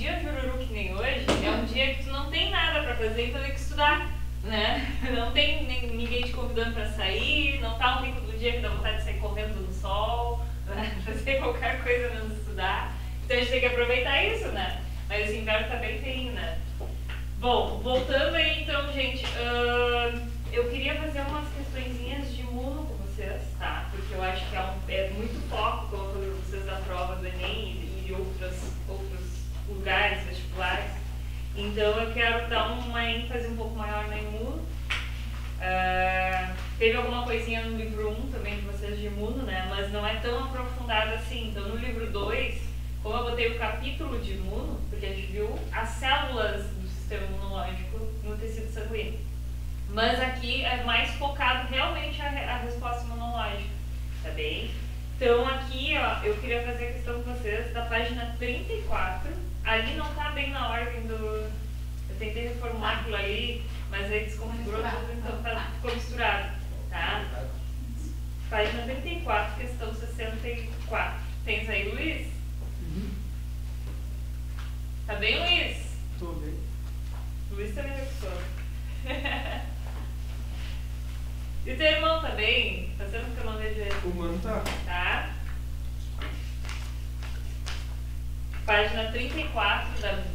dia jururu que nem hoje, é um dia que tu não tem nada pra fazer, então tem que estudar, né? Não tem ninguém te convidando pra sair, não tá um pico do dia que dá vontade de sair correndo no sol, né? Fazer qualquer coisa menos estudar. Então a gente tem que aproveitar isso, né? Mas esse inverno tá bem feinho, né? Bom, voltando aí então, gente, eu queria fazer umas questõezinhas de imuno com vocês, tá? Porque eu acho que é muito foco, como eu falei pra vocês, da prova do Enem e outros lugares vestibulares. Então eu quero dar uma ênfase um pouco maior na imuno. Teve alguma coisinha no livro 1 também de vocês de imuno, né? Mas não é tão aprofundado assim. Então no livro 2, como eu botei o capítulo de imuno, porque a gente viu as células do sistema imunológico no tecido sanguíneo. Mas aqui é mais focado realmente a resposta imunológica, tá bem? Então aqui, ó, eu queria fazer a questão com vocês da página 34. Ali não tá bem na ordem do... Eu tentei reformular aquilo ali, mas aí desconfigurou tudo, então ficou misturado, tá? Página 34, questão 64. Tens aí, Luiz? Tá bem, Luiz? Tô bem. Luiz também é professor. E teu irmão tá bem? Tá sendo que eu mandei de... O mano tá. Tá? Página 34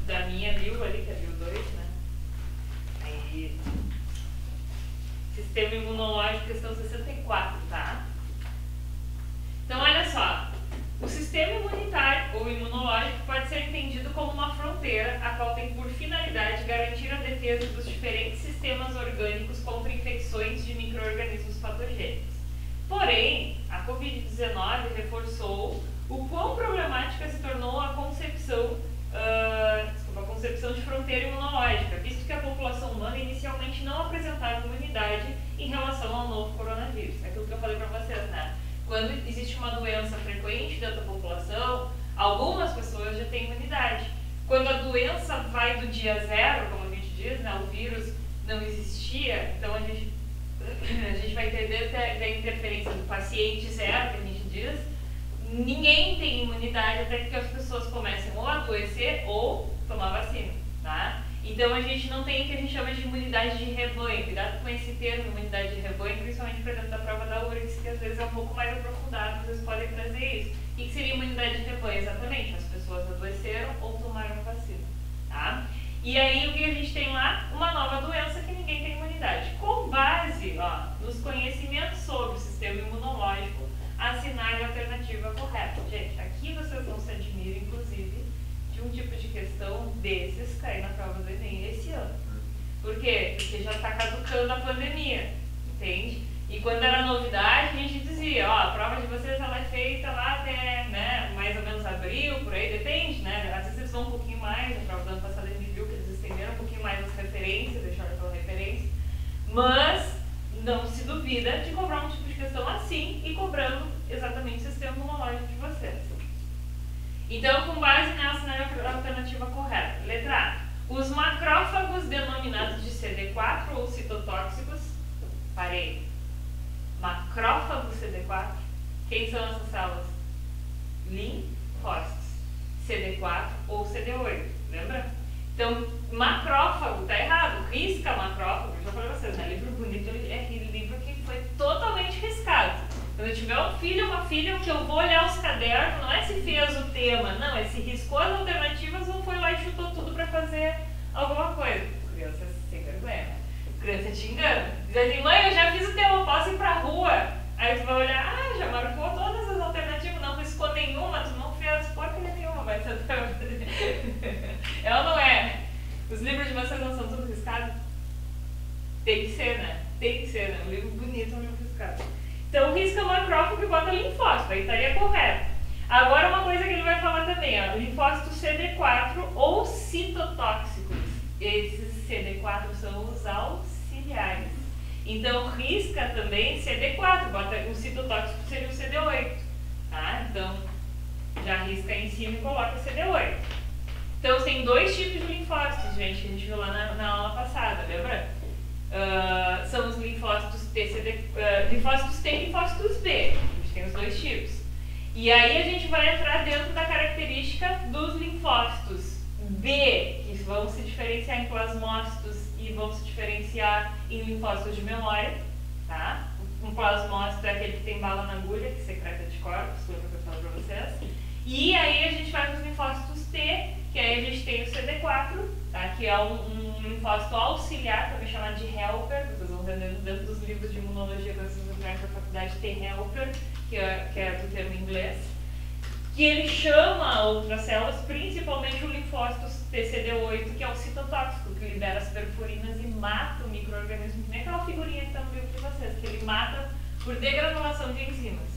da minha bio ali, que é a bio 2, né? Aí... Sistema imunológico, questão 64, tá? Então, olha só. O sistema imunitário ou imunológico pode ser entendido como uma fronteira, a qual tem por finalidade garantir a defesa dos diferentes sistemas orgânicos contra infecções de micro-organismos patogênicos. Porém, a Covid-19 reforçou o quão problemática se tornou a concepção de fronteira imunológica, visto que a população humana inicialmente não apresentava imunidade em relação ao novo coronavírus. É aquilo que eu falei para vocês, né? Quando existe uma doença frequente dentro da população, algumas pessoas já têm imunidade. Quando a doença vai do dia zero, como a gente diz, né, o vírus não existia, então a gente vai entender da interferência do paciente zero, que a gente diz, ninguém tem imunidade até que as pessoas comecem ou a adoecer ou tomar vacina, tá? Então a gente não tem o que a gente chama de imunidade de rebanho. Cuidado com esse termo, imunidade de rebanho, principalmente para dentro da prova da URGS, que às vezes é um pouco mais aprofundado, vocês podem trazer isso. O que seria imunidade de rebanho? Exatamente, as pessoas adoeceram ou tomaram vacina, tá? E aí o que a gente tem lá? Uma nova doença que ninguém tem imunidade. Com base, ó, nos conhecimentos sobre o sistema imunológico, assinale a alternativa correta. Gente, aqui vocês não se admiram, inclusive, de um tipo de questão desses cair na prova do Enem esse ano. Por quê? Porque já está caducando a pandemia, entende? E quando era novidade, a gente dizia, ó, a prova de vocês ela é feita lá até, né, mais ou menos abril, por aí, depende, né? Às vezes eles vão um pouquinho mais, na prova do ano passado a gente viu que eles estenderam um pouquinho mais as referências, deixaram pela referência, mas não se duvida de cobrar um tipo de questão assim e cobrando exatamente o sistema imunológico de vocês. Então, com base nessa alternativa correta. Letra A. Os macrófagos denominados de CD4 ou citotóxicos. Parei. Macrófagos CD4. Quem são essas células? Linfócitos. CD4 ou CD8. Lembra? Então, macrófago tá errado. Risca macrófago. Eu já falei pra vocês, né? Livro bonito é aquele livro que foi totalmente riscado. Quando eu tiver um filho ou uma filha, que eu vou olhar os cadernos, não é se fez o tema, não, é se riscou as alternativas ou foi lá e chutou tudo pra fazer alguma coisa. Criança sem vergonha, né? Criança te engana. Diz assim, mãe, eu já fiz o tema, posso ir pra rua? Aí tu vai olhar, já marcou todas as alternativas, não riscou nenhuma, tu não fez porcaria nenhuma, vai ser é ou não é? Os livros de vocês não são tudo riscados? Tem que ser, né? Tem que ser, né? Um livro bonito, um livro riscado. Então, risca macrófago e bota linfócito, aí estaria correto. Agora, uma coisa que ele vai falar também, ó, linfócitos CD4 ou citotóxicos. Esses CD4 são os auxiliares. Então, risca também CD4, bota o citotóxico seria o CD8, tá? Então, já risca em cima e coloca CD8. Então, tem dois tipos de linfócitos, gente, que a gente viu lá na aula passada, lembra? São os linfócitos linfócitos T e linfócitos B. A gente tem os dois tipos. E aí a gente vai entrar dentro da característica dos linfócitos B, que vão se diferenciar em plasmócitos e vão se diferenciar em linfócitos de memória, tá? Um plasmócito é aquele que tem bala na agulha, que secreta anticorpos, lembra que eu falo para vocês. E aí a gente vai para os linfócitos T, que aí a gente tem o CD4, tá? Que é um linfócito auxiliar, também chamado de helper, vocês vão ver dentro dos livros de imunologia das universidades da faculdade, tem helper, que é do termo inglês, que ele chama outras células, principalmente o linfócito TCD8, que é o citotóxico, que libera as perfurinas e mata o micro-organismo, que nem aquela figurinha que está no livro de vocês, que ele mata por degranulação de enzimas.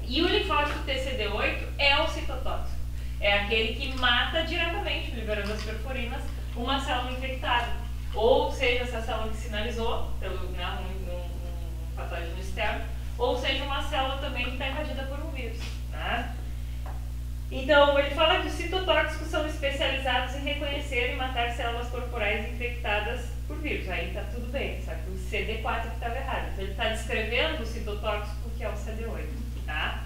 E o linfócito TCD8 é o citotóxico, é aquele que mata diretamente, liberando as perfurinas, uma célula infectada. Ou seja, essa célula que sinalizou pelo um patógeno externo, ou seja, uma célula também que está invadida por um vírus, né? Então, ele fala que os citotóxicos são especializados em reconhecer e matar células corporais infectadas por vírus. Aí está tudo bem, só que o CD4 que estava errado. Então, ele está descrevendo o citotóxico que é o CD8, tá?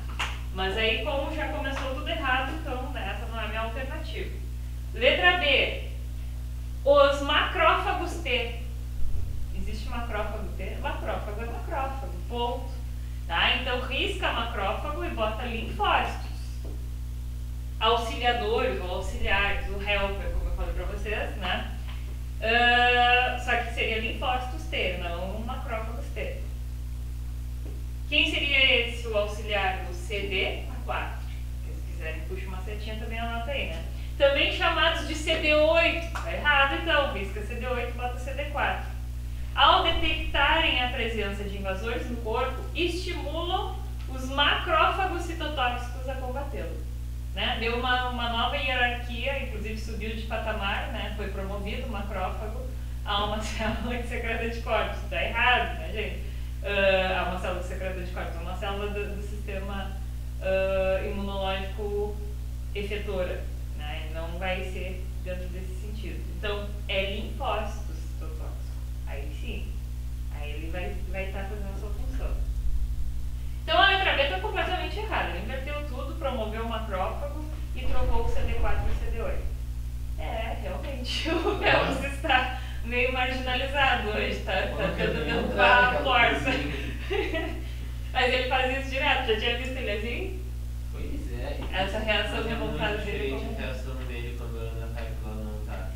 Mas aí, como já começou tudo errado, então essa não é a minha alternativa. Letra B. Os macrófagos T. Existe macrófago T? Macrófago é macrófago, ponto. Tá? Então, risca macrófago e bota linfócitos. Auxiliadores ou auxiliares, o helper, como eu falei para vocês, né? Só que seria linfócitos T, não macrófagos T. Quem seria esse, o auxiliar? O CD4. Se quiserem, puxa uma setinha também, anota aí, né? Também chamados de CD8. Tá errado, então. Risca CD8 e bota CD4. Ao detectarem a presença de invasores no corpo, estimulam os macrófagos citotóxicos a combatê-lo. Né? Deu uma nova hierarquia, inclusive subiu de patamar, né? Foi promovido o macrófago a uma célula que secreta anticorpos. Está errado, né, gente? A uma célula que secreta anticorpos, é uma célula do sistema imunológico efetora, né? E não vai ser dentro desse sentido. Então, é linfócitos citotóxicos. Aí sim, aí ele vai estar fazendo a sua função. Então, a letra B está completamente errada. Ele inverteu tudo, promoveu o macrófago e trocou o CD4 por CD8. Realmente, o Belus está meio marginalizado hoje, está tentando dar a força. Mas ele faz isso direto, já tinha visto ele assim? Pois é. Essa reação revoltada dele. A reação dele quando a Ana tá e quando ela não tá.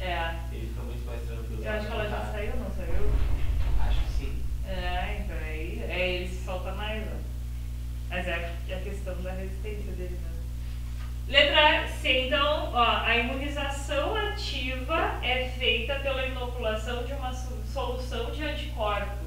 Ele fica muito mais tranquilo. Eu acho que ela já saiu, não saiu? Acho que sim. Então aí ele se solta mais, ó. Mas é a questão da resistência dele mesmo. Letra C, então, ó, a imunização ativa é feita pela inoculação de uma solução de anticorpos.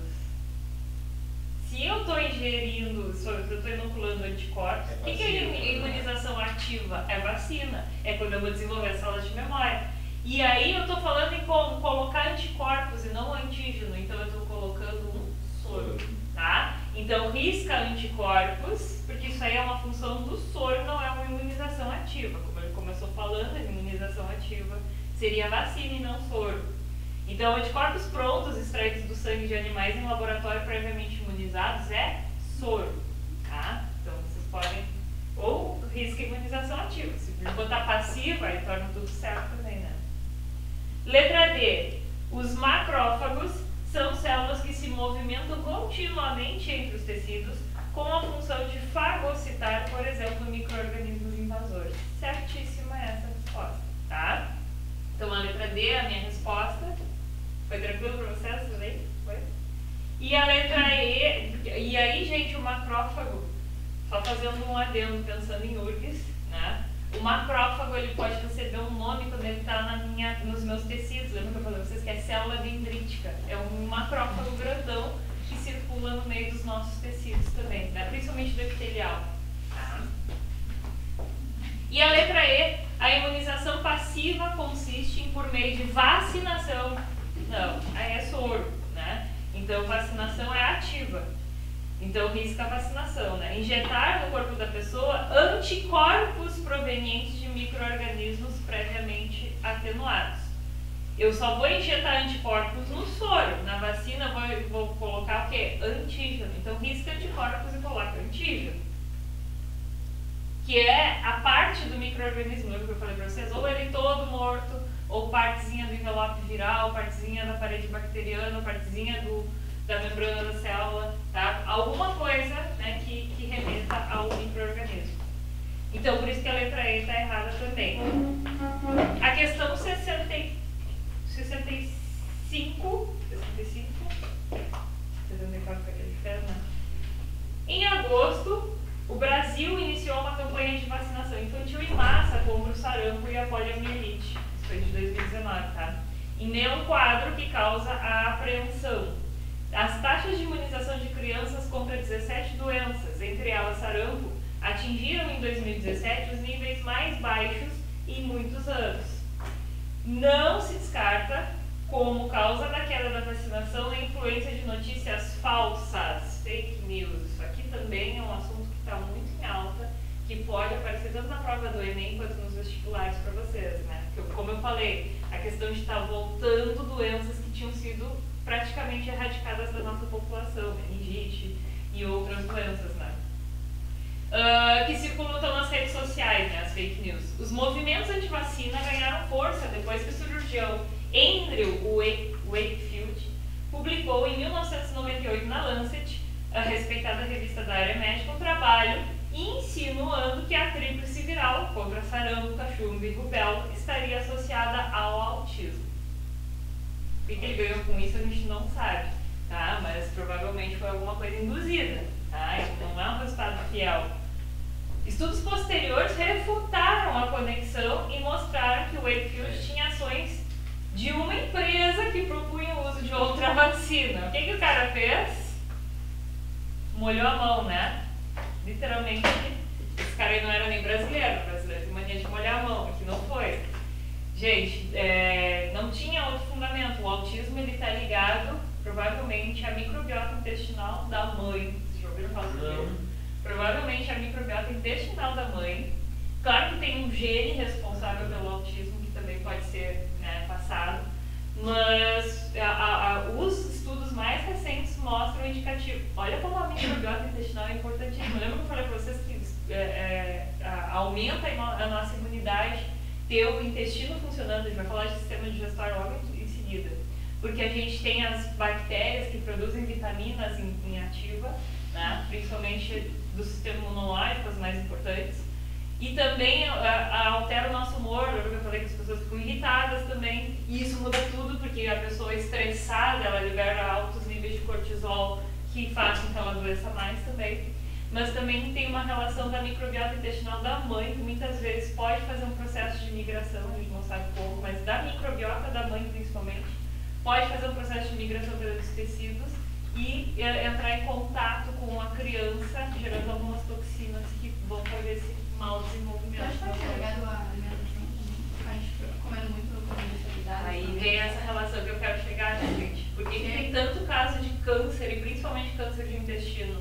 Se eu estou ingerindo, se eu estou inoculando anticorpos, o que é imunização ativa? É vacina. É quando eu vou desenvolver células de memória. E aí eu estou falando em como colocar anticorpos e não antígeno. Então eu estou colocando um soro, tá? Então risca anticorpos, porque isso aí é uma função do soro, não é uma imunização ativa. Como ele começou falando, a imunização ativa seria vacina e não soro. Então, anticorpos prontos, extraídos do sangue de animais em laboratório previamente imunizados, é soro, tá? Então, vocês podem... Ou risca imunização ativa. Se botar passiva, aí torna tudo certo também, né? Letra D. Os macrófagos são células que se movimentam continuamente entre os tecidos com a função de fagocitar, por exemplo, micro-organismos invasores. Certíssima essa resposta, tá? Então, a letra D é a minha resposta. Foi tranquilo para vocês? Tudo bem? Foi? E a letra E, e aí, gente, o macrófago, só fazendo um adendo, pensando em URGS, né? O macrófago, ele pode receber um nome quando ele está nos meus tecidos. Lembra que eu falei para vocês que é célula dendrítica? É um macrófago grandão que circula no meio dos nossos tecidos também, né? Principalmente do epitelial. Tá? E a letra E, a imunização passiva consiste em, por meio de vacinação. Não, aí é soro, né? Então, vacinação é ativa. Então, risca a vacinação, né? Injetar no corpo da pessoa anticorpos provenientes de micro-organismos previamente atenuados. Eu só vou injetar anticorpos no soro. Na vacina, eu vou colocar o quê? Antígeno. Então, risca anticorpos e coloca antígeno. Que é a parte do micro-organismo, lembra que eu falei para vocês? Ou ele todo morto, envelope viral, partezinha da parede bacteriana, partezinha da membrana da célula, tá? Alguma coisa, né, que remeta ao micro-organismo. Então, por isso que a letra E está errada também. A questão 65, 74 foi aquele que fez, né? Em agosto, o Brasil iniciou uma campanha de vacinação infantil em massa contra o sarampo e a poliomielite. Isso foi de 2019, tá? Em meio a um quadro que causa a apreensão. As taxas de imunização de crianças contra 17 doenças, entre elas sarampo, atingiram em 2017 os níveis mais baixos em muitos anos. Não se descarta como causa da queda da vacinação a influência de notícias falsas, fake news. Isso aqui também é um assunto que está muito em alta, que pode aparecer tanto na prova do Enem quanto nos vestibulares para vocês, né? Como eu falei, a questão de estar voltando doenças que tinham sido praticamente erradicadas da nossa população, meningite e outras doenças, né? Que circulam nas redes sociais, né, as fake news. Os movimentos anti-vacina ganharam força depois que o cirurgião Andrew Wakefield publicou em 1998 na Lancet, a respeitada revista da área médica, um trabalho insinuando que a tríplice viral contra sarampo, cachumba e rubéola estaria associada ao autismo. O que ele ganhou com isso a gente não sabe, tá? Mas provavelmente foi alguma coisa induzida, tá? Não é um resultado fiel. Estudos posteriores refutaram a conexão e mostraram que o Wakefield tinha ações de uma empresa que propunha o uso de outra vacina. O que o cara fez? Molhou a mão, né? Literalmente, esse cara aí não era nem brasileiro, o brasileiro tem mania de molhar a mão, aqui não foi. Gente, não tinha outro fundamento. O autismo ele está ligado, provavelmente, à microbiota intestinal da mãe. Vocês já ouviram falar sobre isso? Provavelmente a microbiota intestinal da mãe. Claro que tem um gene responsável pelo autismo, que também pode ser, né, passado, mas os estudos mais recentes mostram o indicativo. Olha como a microbiota intestinal é importantíssima. Lembra que eu falei para vocês que aumenta a nossa imunidade, ter o intestino funcionando? A gente vai falar de sistema digestório logo em seguida. Porque a gente tem as bactérias que produzem vitaminas em ativa, né, principalmente do sistema imunológico, as mais importantes. E também altera o nosso humor. Lembra que eu falei que as pessoas ficam irritadas também. E isso muda tudo, porque a pessoa estressada, ela libera altos níveis de cortisol, que faz com que ela adoeça mais também. Mas também tem uma relação da microbiota intestinal da mãe, que muitas vezes pode fazer um processo de migração, a gente não sabe como, mas da microbiota da mãe principalmente, pode fazer um processo de migração pelos tecidos e entrar em contato com a criança, gerando algumas toxinas que vão fazer esse mau desenvolvimento. Acho que está ligado à alimentação também. A gente comendo muito comida. Aí vem essa relação que eu quero chegar, né, gente? Porque tem tanto caso de câncer, e principalmente câncer de intestino.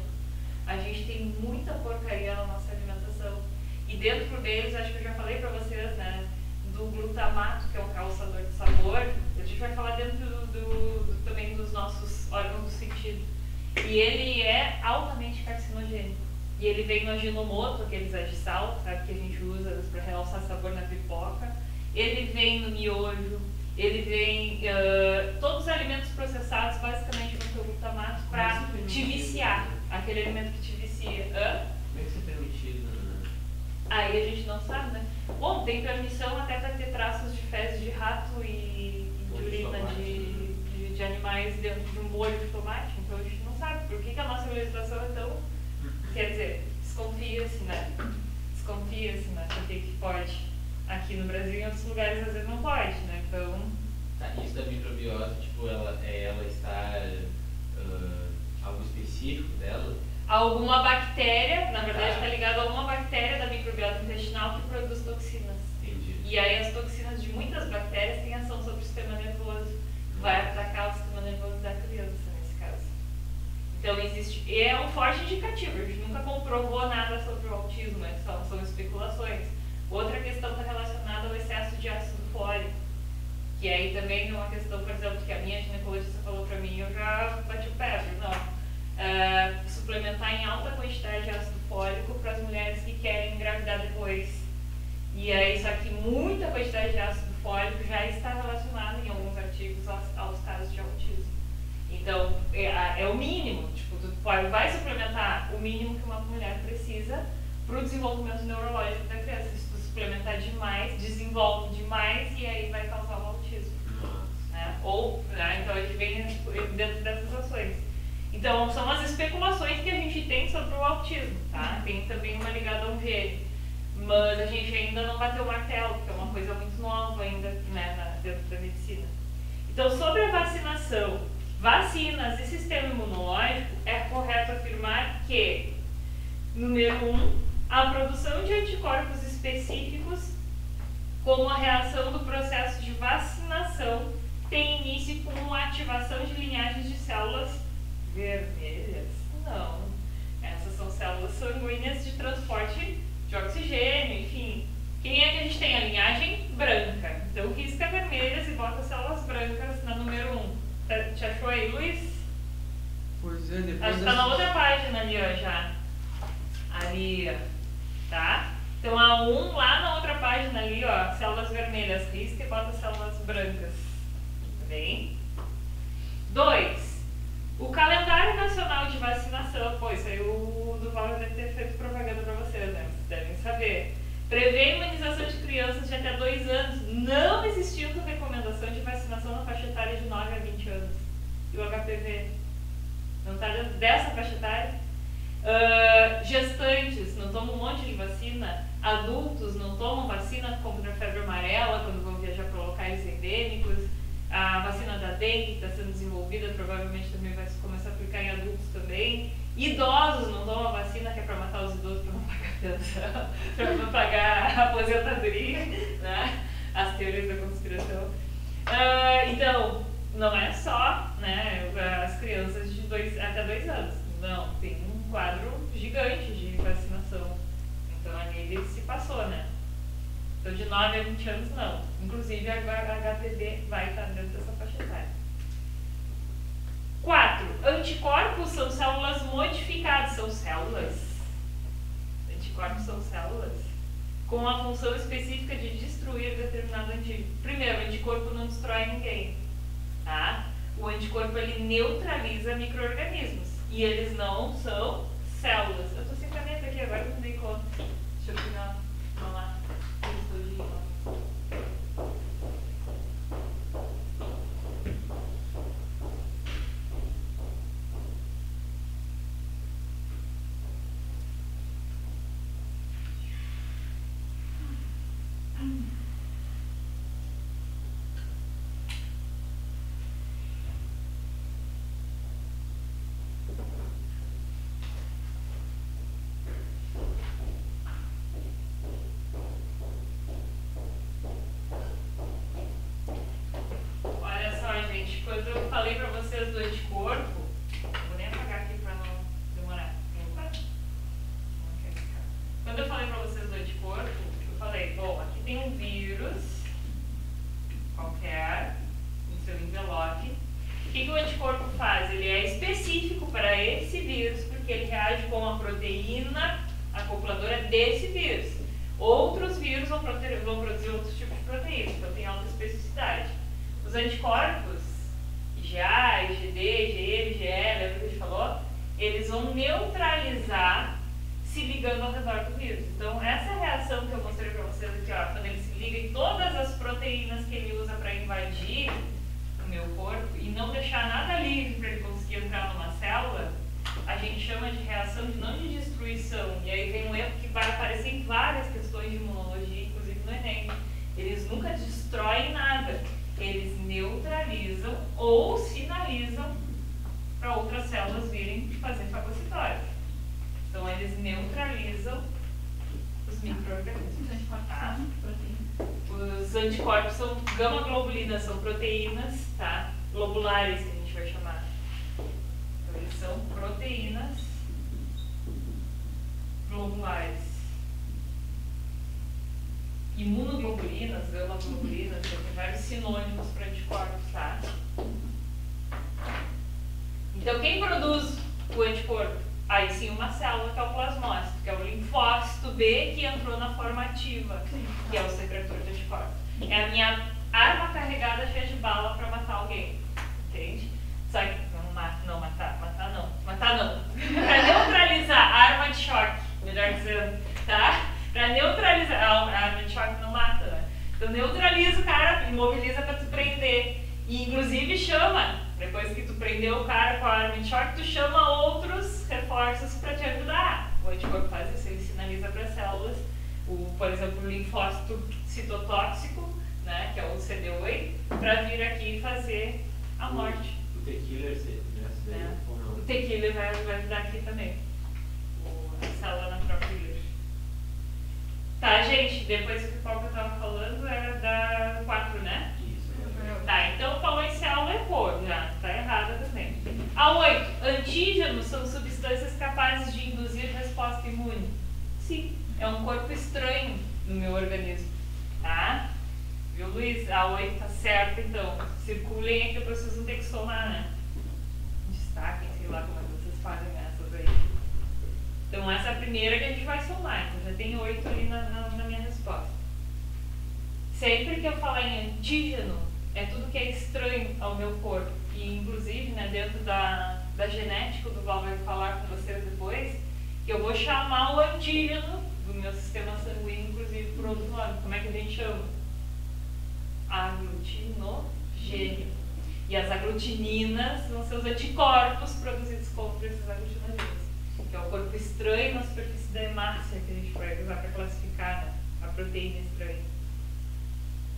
A gente tem muita porcaria na nossa alimentação. E dentro deles, acho que eu já falei pra vocês, né, do glutamato, que é um causador de sabor. A gente vai falar dentro também dos nossos órgãos do sentido. E ele é altamente carcinogênico. E ele vem no aginomoto, aqueles sal, sabe, que a gente usa para realçar sabor na pipoca. Ele vem no miojo, ele vem... todos os alimentos processados basicamente vão ter o glutamato para te viciar. Aquele alimento que te vicia. Como é que isso é permitido, né? Aí a gente não sabe, né? Bom, tem permissão até para ter traços de fezes de rato e de urina de animais dentro de um molho de tomate. Então a gente não sabe por que a nossa legislação é tão... Quer dizer, desconfia-se, né? Desconfia-se, né? Por que pode? Aqui no Brasil, em outros lugares, às vezes não pode, né? Então... Tá, isso da microbiota, tipo, ela está... algo específico dela? Alguma bactéria, na verdade está ligado a alguma bactéria da microbiota intestinal que produz toxinas. Entendi. E aí as toxinas de muitas bactérias têm ação sobre o sistema nervoso. Vai atacar o sistema nervoso da criança, nesse caso. Então existe... E é um forte indicativo. A gente nunca comprovou nada sobre o autismo, né? São especulações. Outra questão está relacionada ao excesso de ácido fólico. Que aí também é uma questão, por exemplo, que a minha ginecologista falou pra mim, eu já bati o pé, não. Suplementar em alta quantidade de ácido fólico para as mulheres que querem engravidar depois. E aí, só que muita quantidade de ácido fólico já está relacionada em alguns vai suplementar o mínimo que uma mulher precisa para o desenvolvimento neurológico da criança. Se tu suplementar demais, desenvolve demais e aí vai causar o autismo. Né? Então a gente vem dentro dessas ações. Então são as especulações que a gente tem sobre o autismo, tá? Tem também uma ligada ao gene, mas a gente ainda não bateu o martelo, porque é uma coisa muito nova ainda, né, dentro da medicina. Então, sobre a vacinação, vacinas e sistema imunológico, é correto afirmar que, número 1, a produção de anticorpos específicos, como a reação do processo de vacinação, tem início com a ativação de linhagens de células vermelhas? Não. Essas são células sanguíneas de transporte de oxigênio, enfim. Quem é que a gente tem? A linhagem branca. Então, risca vermelhas e bota células brancas na número 1. Te achou aí, Luiz? Pois é, depois... Acho que tá na outra página ali, ó, já. Ali, ó. Tá? Então, a 1 lá na outra página ali, ó, células vermelhas, risca e bota células brancas. Tá bem? 2. O calendário nacional de vacinação, pô, isso aí o Duval já deve ter feito propaganda para vocês, né? Vocês devem saber. Prevê a imunização de crianças de até 2 anos, não existindo recomendação de vacinação na faixa etária de 9 a 20 anos. E o HPV não está dentro dessa faixa etária? Gestantes não tomam um monte de vacina, adultos não tomam vacina contra a febre amarela quando vão viajar para locais endêmicos. A vacina da dengue está sendo desenvolvida, provavelmente também vai começar a aplicar em adultos também. Idosos não tomam vacina, que é para matar os idosos, para não pagar pensão, para não pagar a aposentadoria, né? As teorias da conspiração. Então, não é só, né, as crianças de até 2 anos. Não, tem um quadro gigante de vacinação. Então, ali ele se passou, né? Então, de 9 a 20 anos, não. Inclusive, a HPV vai estar dentro dessa faixa etária. 4. Anticorpos são células modificadas. São células. Anticorpos são células com a função específica de destruir determinado antígeno. Primeiro, o anticorpo não destrói ninguém. Tá? O anticorpo, ele neutraliza micro-organismos. E eles não são células. Eu tô sem caneta aqui, agora não dei conta. Deixa eu pegar. Vamos lá. Quando eu falei pra vocês do anticorpo, vou nem apagar aqui pra não demorar. Quando eu falei pra vocês do anticorpo, eu falei, bom, aqui tem um vírus qualquer no seu envelope. O que o anticorpo faz? Ele é específico para esse vírus, porque ele reage com a proteína acopladora desse vírus. Outros vírus vão produzir outros tipos de proteínas, então tem alta especificidade. Os anticorpos IgA, IgD, IgM, IgE, lembra que a gente falou? Eles vão neutralizar se ligando ao redor do vírus. Então, essa reação que eu mostrei para vocês aqui, ó, quando ele se liga em todas as proteínas que ele usa para invadir o meu corpo e não deixar nada livre para ele conseguir entrar numa célula, a gente chama de reação não de destruição. E aí vem um erro que vai aparecer em várias questões de imunologia, inclusive no Enem. Eles nunca destroem nada. Eles neutralizam ou sinalizam para outras células virem fazer fagocitose. Então, eles neutralizam os micro-organismos. Tá? Os anticorpos são gama-globulinas, são proteínas, tá? Globulares, que a gente vai chamar. Então, eles são proteínas globulares. Imunoglobulinas, gama-globulinas, tem vários sinônimos para anticorpos, tá? Então, quem produz o anticorpo? Aí sim, uma célula que é o plasmócito, que é o linfócito B que entrou na forma ativa, que é o secretor de anticorpos. É a minha arma carregada cheia de bala para matar alguém, entende? Só que não matar não. neutraliza o cara, imobiliza para tu prender. E inclusive chama, depois que tu prendeu o cara com a arma de choque, tu chama outros reforços para te ajudar. O anticorpo faz isso, ele sinaliza para as células, por exemplo, o linfócito citotóxico, né, que é o CD8, para vir aqui e fazer a morte. O T-killer, né? Ou não? O T-killer vai ajudar aqui também. A célula natural killer. Tá, gente, depois que qual que eu tava falando era da 4, né? Isso. Tá, então falou em célula errou, já tá errada também. A 8, antígenos são substâncias capazes de induzir resposta imune. Sim, é um corpo estranho no meu organismo, tá? Viu, Luiz? A 8 tá certa, então. Circulem aqui para vocês não terem que somar, né? Destaquem, sei lá como é que vocês fazem essas aí. Então essa é a primeira que a gente vai somar, então já tem 8 ali na minha resposta. Sempre que eu falar em antígeno, é tudo que é estranho ao meu corpo. E inclusive, né, dentro da genética, o Duval vai falar com vocês depois, que eu vou chamar o antígeno do meu sistema sanguíneo, inclusive por outro nome. Como é que a gente chama? Aglutinogênio. E as aglutininas vão ser os anticorpos produzidos contra esses aglutinogênios, que é o corpo estranho na superfície da hemácia, que a gente vai usar para classificar, né, a proteína estranha.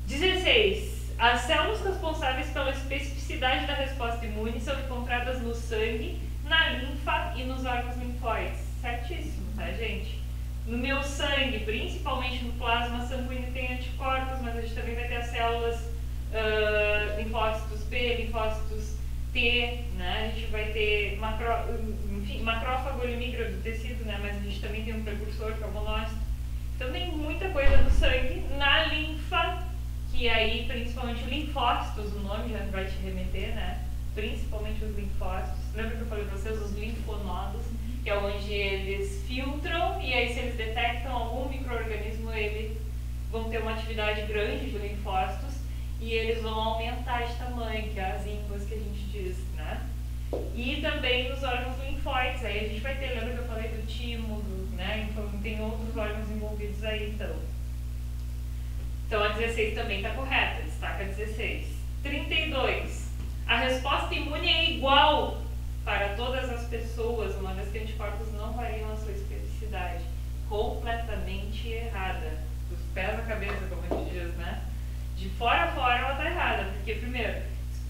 16. As células responsáveis pela especificidade da resposta imune são encontradas no sangue, na linfa e nos órgãos linfóides. Certíssimo, tá, gente? No meu sangue, principalmente no plasma sanguíneo, tem anticorpos, mas a gente também vai ter as células linfócitos B, linfócitos T, né? A gente vai ter macrófago, ele migra do tecido, né? Mas a gente também tem um precursor, que é o monócito. Então tem muita coisa no sangue, na linfa, que aí principalmente linfócitos, o nome já vai te remeter, né? Principalmente os linfócitos. Lembra que eu falei para vocês, os linfonodos, que é onde eles filtram, e aí se eles detectam algum micro-organismo, eles vão ter uma atividade grande de linfócitos, e eles vão aumentar de tamanho, que é as ínguas que a gente diz, né? E também nos órgãos linfóides, aí a gente vai ter, lembra que eu falei do timo, né? Então tem outros órgãos envolvidos aí, então. Então a 16 também está correta, destaca 16. 32. A resposta imune é igual para todas as pessoas, uma vez que anticorpos não variam a sua especificidade. Completamente errada. Dos pés à cabeça, como a gente diz, né? De fora a fora ela está errada, porque primeiro,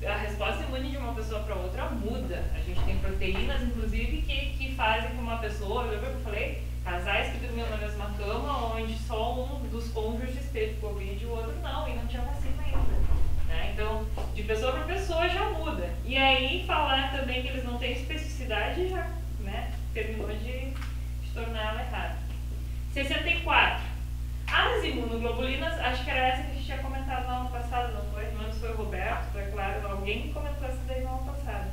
a resposta imune de uma pessoa para outra muda. A gente tem proteínas, inclusive, que fazem com uma pessoa, lembra que eu falei? Casais que dormiam na mesma cama, onde só um dos cônjuges teve Covid e o outro não, e não tinha vacina ainda. Né? Então, de pessoa para pessoa já muda. E aí, falar também que eles não têm especificidade já, né, terminou de tornar ela errada. 64. As imunoglobulinas, acho que era essa que a gente tinha comentado no ano passado, não foi? Não foi o Roberto, é claro, alguém comentou essa daí no ano passado.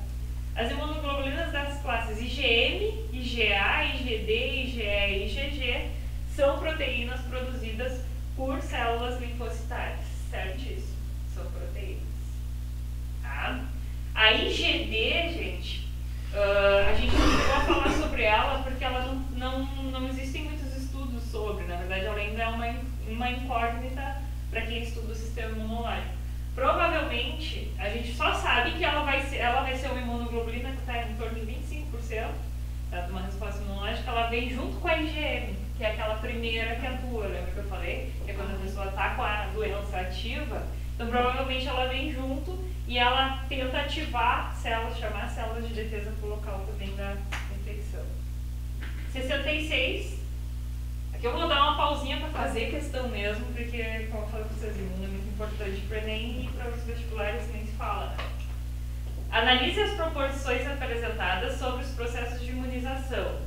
As imunoglobulinas das classes IgM, IgA, IgD, IgE e IgG são proteínas produzidas por células linfocitárias. Certíssimo, são proteínas. Tá? A IgD, gente, a gente não chegou a falar sobre ela porque ela não existem muitos estudos sobre. Na verdade, ela ainda é uma incógnita para quem estuda o sistema imunológico. Provavelmente, a gente só sabe que ela vai ser uma imunoglobulina que está em torno de 25%, tá, de uma resposta imunológica. Ela vem junto com a IgM, que é aquela primeira que atua, lembra que eu falei? Que é quando a pessoa está com a doença ativa. Então, provavelmente, ela vem junto e ela tenta ativar células, chamar células de defesa para o local também da infecção. 66. Aqui eu vou dar uma pausinha para fazer questão mesmo, porque, como eu falei para vocês, imuno é muito importante para o Enem e para os vestibulares nem se fala, né? Analise as proporções apresentadas sobre os processos de imunização.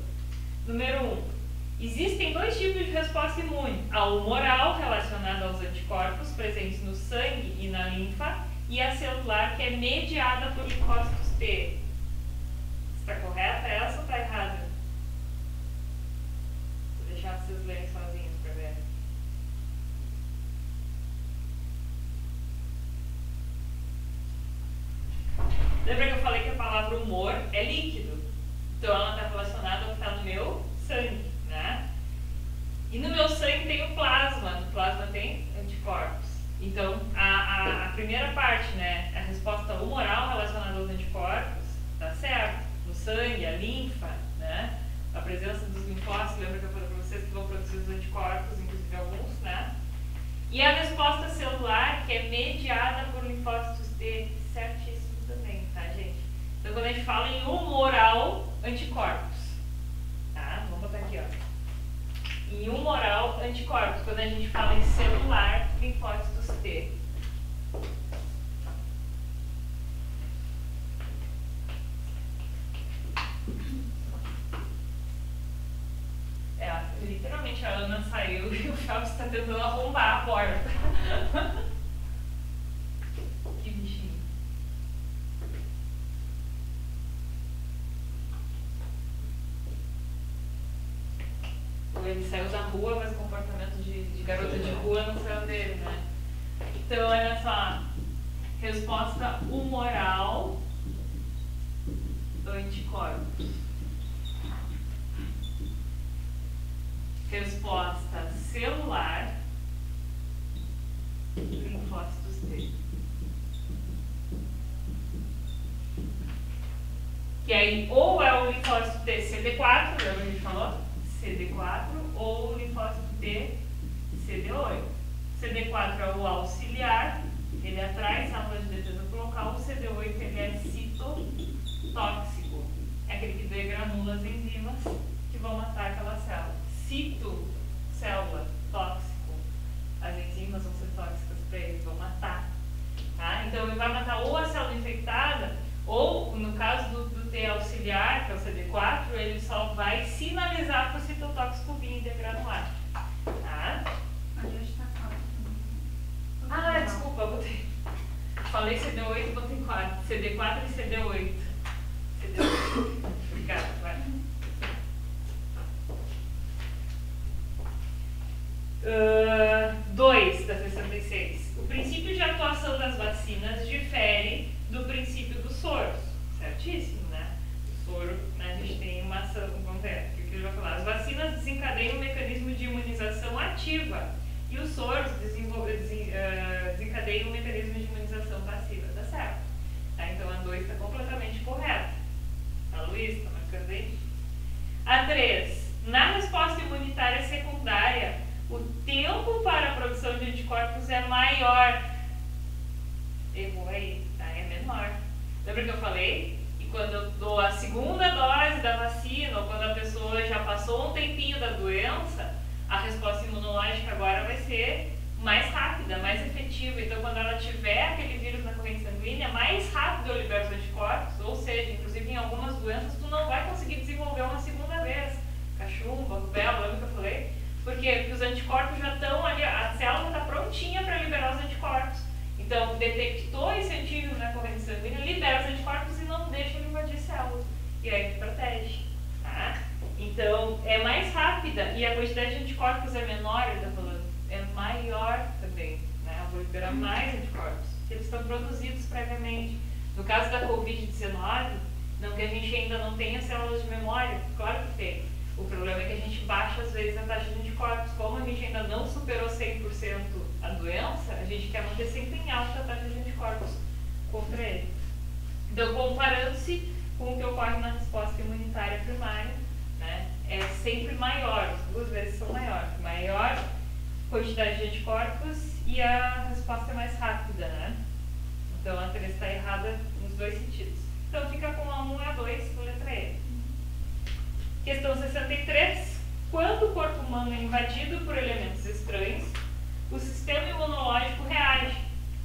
Número 1. Existem dois tipos de resposta imune. A humoral, relacionada aos anticorpos presentes no sangue e na linfa, e a celular, que é mediada por linfócitos T. Está correta essa ou está errada? Vou deixar vocês lerem sozinhos para ver. Lembra que eu falei que a palavra humor é líquido? Então ela está relacionada ao que está no meu sangue, né? E no meu sangue tem o plasma. No plasma tem anticorpos. E a primeira parte, né, a resposta humoral relacionada aos anticorpos, tá certo? No sangue, a linfa, né? A presença dos linfócitos, lembra que eu falei para vocês que vão produzir os anticorpos, inclusive alguns, né? E a resposta celular, que é mediada por linfócitos T, certíssimo também, tá, gente? Então, quando a gente fala em humoral, anticorpos, tá? Vamos botar aqui, ó. Em humoral, anticorpos. Quando a gente fala em celular, linfócitos T. Literalmente a Ana saiu e o Phelps está tentando arrombar a porta. Que bichinho. Ele saiu da rua, mas o comportamento de garota de rua não saiu dele, né? Então, olha só. Resposta humoral, anticorpos. Resposta celular, linfócitos T. Que aí ou é o linfócito T CD4, lembra que a gente falou? CD4, ou o linfócito T CD8. CD4 é o auxiliar, ele atrai células de defesa pro local, o CD8 ele é citotóxico, é aquele que degrangula as enzimas que vão matar aquela célula. Cito, célula, tóxico. As enzimas vão ser tóxicas para ele, vão matar. Tá? Então ele vai matar ou a célula infectada, ou no caso do T auxiliar, que é o CD4, ele só vai sinalizar para o citotóxico vir e degranular. Tá? Ah, desculpa, eu botei. Falei CD8 e botei 4. CD4 e CD8. CD8. Obrigada, vai. 2 da 66. O princípio de atuação das vacinas difere do princípio dos soros. Certíssimo, né? O soro, né, a gente tem uma ação, vamos ver, o que ele vai falar. As vacinas desencadeiam um mecanismo de imunização ativa e os soros desencadeiam um mecanismo de imunização passiva. Tá certo? Tá? Então a 2 está completamente correta. A Luiz está marcando aí. A 3. Na resposta imunitária secundária, o tempo para a produção de anticorpos é maior. Errou aí, tá? É menor. Lembra que eu falei? E quando eu dou a segunda dose da vacina, ou quando a pessoa já passou um tempinho da doença, a resposta imunológica agora vai ser mais rápida, mais efetiva. Então, quando ela tiver aquele vírus na corrente sanguínea, mais rápido eu libero os anticorpos, ou seja, inclusive em algumas doenças, tu não vai conseguir desenvolver uma segunda vez. Cachumba, rubéola, lembra que eu falei? Por quê? Porque os anticorpos já estão ali, a célula está prontinha para liberar os anticorpos. Então, detectou esse antígeno na corrente sanguínea, libera os anticorpos e não deixa ele invadir a célula. E aí te protege. Tá? Então, é mais rápida e a quantidade de anticorpos é menor, ele está falando. É maior também. Né? Eu vou liberar mais anticorpos, porque eles estão produzidos previamente. No caso da Covid-19, não que a gente ainda não tenha células de memória, claro que tem. O problema é que a gente baixa, às vezes, a taxa de anticorpos. Como a gente ainda não superou 100% a doença, a gente quer manter sempre em alta a taxa de anticorpos contra ele. Então, comparando-se com o que ocorre na resposta imunitária primária, né, é sempre maior, as 2 vezes são maiores. Maior quantidade de anticorpos e a resposta é mais rápida, né? Então, a 3 está errada nos 2 sentidos. Então, fica com a 1 e a 2 com a letra E. Questão 63. Quando o corpo humano é invadido por elementos estranhos, o sistema imunológico reage.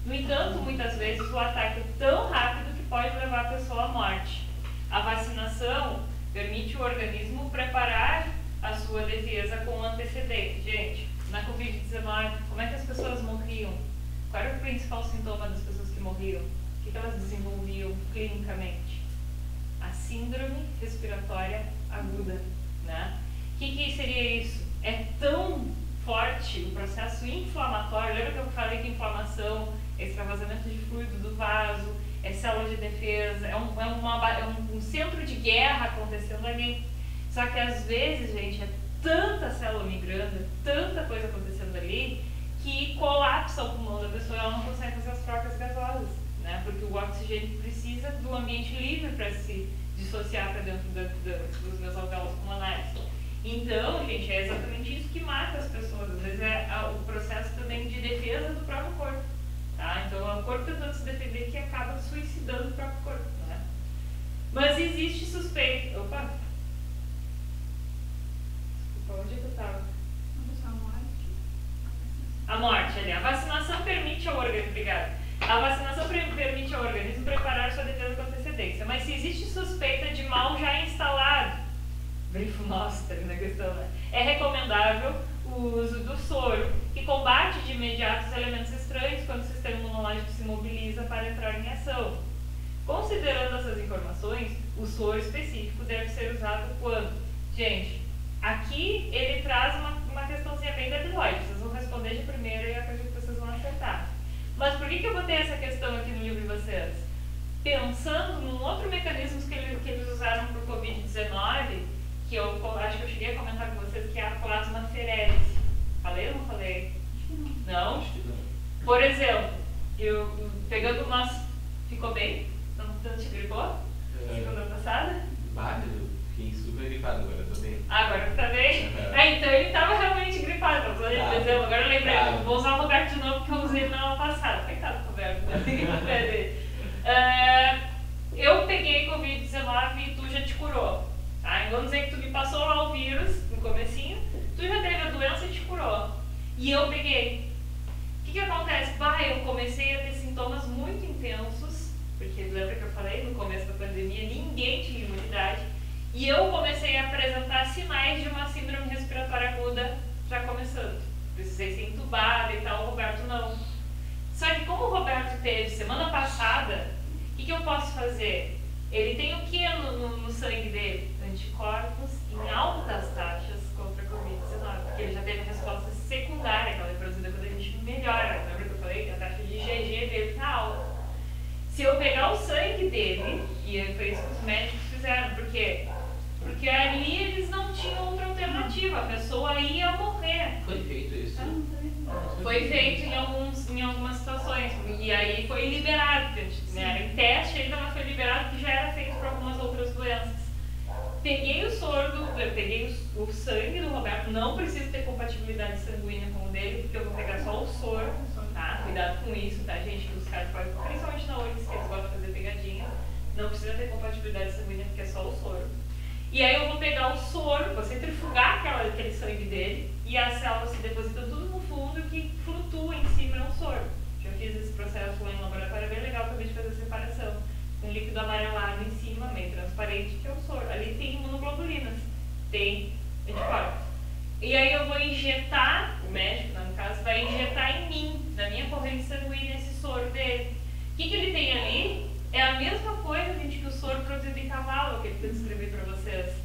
No entanto, muitas vezes o ataque é tão rápido que pode levar a pessoa à morte. A vacinação permite o organismo preparar a sua defesa com antecedente. Gente, na Covid-19, como é que as pessoas morriam? Qual era o principal sintoma das pessoas que morriam? O que elas desenvolviam clinicamente? A síndrome respiratória aguda, né? O que seria isso? É tão forte o processo inflamatório. Lembra que eu falei que inflamação é extravasamento de fluido do vaso, é célula de defesa, é um centro de guerra acontecendo ali. Só que às vezes, gente, é tanta célula migrando, tanta coisa acontecendo ali, que colapsa o pulmão da pessoa e ela não consegue fazer as trocas gente precisa do ambiente livre para se dissociar para dentro dos meus alvéolos pulmonares. Então, gente, é exatamente isso que mata as pessoas. Às vezes é o processo também de defesa do próprio corpo. Tá? Então, é o corpo tentando se defender que acaba suicidando o próprio corpo. Né? Mas existe suspeita. Opa! Desculpa, onde é que eu estava? A morte ali. A vacinação permite ao organismo. Obrigada. A vacinação permite ao organismo preparar sua defesa com antecedência. Mas se existe suspeita de mal já instalado, nossa, tá vendo a questão, né? É recomendável o uso do soro, que combate de imediato os elementos estranhos quando o sistema imunológico se mobiliza para entrar em ação. Considerando essas informações, o soro específico deve ser usado quando? Gente, aqui ele traz uma questãozinha bem debilóide. Vocês vão responder de primeira e eu acredito que vocês vão acertar. Mas por que eu botei essa questão aqui no livro de vocês? Pensando num outro mecanismo que eles usaram para o Covid-19, que eu acho que eu cheguei a comentar com vocês, que é a plasmaferese. Falei ou não falei? Não? Acho que não. Por exemplo, eu pegando o nosso... Ficou bem? Não te gripou? Segunda passada? Eu fiquei super gripado agora, eu tô bem. Agora que tá bem? Então ele estava realmente gripado. Por exemplo, agora eu lembrei, vou usar o Roberto de novo, porque eu usei ele na aula passada. Coitado do Roberto, né? Tem que ver dele. Eu peguei Covid-19 e tu já te curou. Tá? Vamos dizer que tu me passou lá o vírus, no comecinho, tu já teve a doença e te curou. E eu peguei. O que acontece? Eu comecei a ter sintomas muito intensos, porque lembra que eu falei no começo da pandemia, ninguém tinha imunidade, e eu comecei a apresentar sinais de uma síndrome respiratória aguda já começando. Precisei ser entubada e tal, o Roberto não. Só que como o Roberto teve semana passada, o que eu posso fazer? Ele tem o que no sangue dele? Anticorpos em altas taxas contra a Covid-19, porque ele já teve a resposta secundária, aquela produzida quando a gente melhora. Lembra que eu falei que a taxa de IgG dele está alta? Se eu pegar o sangue dele, e foi isso que os médicos fizeram, por quê? Porque ali eles não tinham outra alternativa, a pessoa ia morrer. Foi feito isso? Foi feito em algumas situações, e aí foi liberado, né? Era em teste ainda, mas foi liberado porque já era feito para algumas outras doenças. Peguei o soro, peguei o sangue do Roberto, não preciso ter compatibilidade sanguínea com o dele, porque eu vou pegar só o soro, tá? Cuidado com isso, tá, gente? Que os caras podem, principalmente na URGS, que eles gostam de fazer pegadinha, não precisa ter compatibilidade sanguínea, porque é só o soro. E aí eu vou pegar o soro, vou centrifugar aquele sangue dele, e as células se depositam tudo no fundo, e o que flutua em cima é o soro. Já fiz esse processo lá em laboratório, é bem legal também de fazer a separação. Um líquido amarelado em cima, meio transparente, que é o soro. Ali tem imunoglobulinas, tem anticorpos. E aí eu vou injetar, o médico, no caso, vai injetar em mim, na minha corrente sanguínea, esse soro dele. O que ele tem ali? É a mesma coisa, gente, que o soro produzido em cavalo, aquele que eu descrevi para vocês.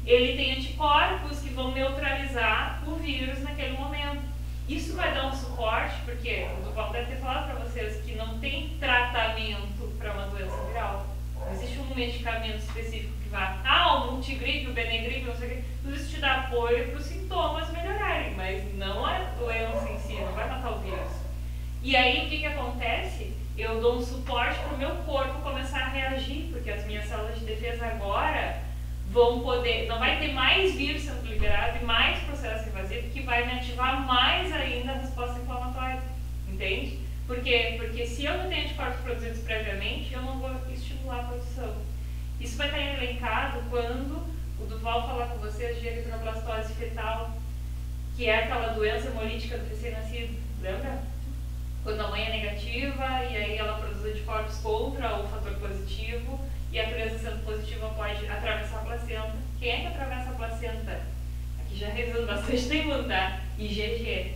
Ele tem anticorpos que vão neutralizar o vírus naquele momento. Isso vai dar um suporte, porque o Duval deve ter falado para vocês que não tem tratamento para uma doença viral. Não existe um medicamento específico que vá, o multigripe, o benegripe, não sei o que. Tudo isso te dá apoio para os sintomas melhorarem, mas não a doença em si, não vai matar o vírus. E aí o que acontece? Eu dou um suporte para o meu corpo começar a reagir, porque as minhas células de defesa agora vão poder, não vai ter mais vírus sendo liberado e mais processo invasivo, que vai me ativar mais ainda a resposta inflamatória, entende? Por quê? Porque se eu não tenho anticorpos produzidos previamente, eu não vou estimular a produção. Isso vai estar elencado quando o Duval falar com vocês de eritroblastose fetal, que é aquela doença hemolítica do recém-nascido, lembra? Quando a mãe é negativa e aí ela produz anticorpos contra o fator positivo e a criança sendo positiva pode atravessar a placenta. Quem é que atravessa a placenta? Aqui já revisando bastante tempo, tá? IgG,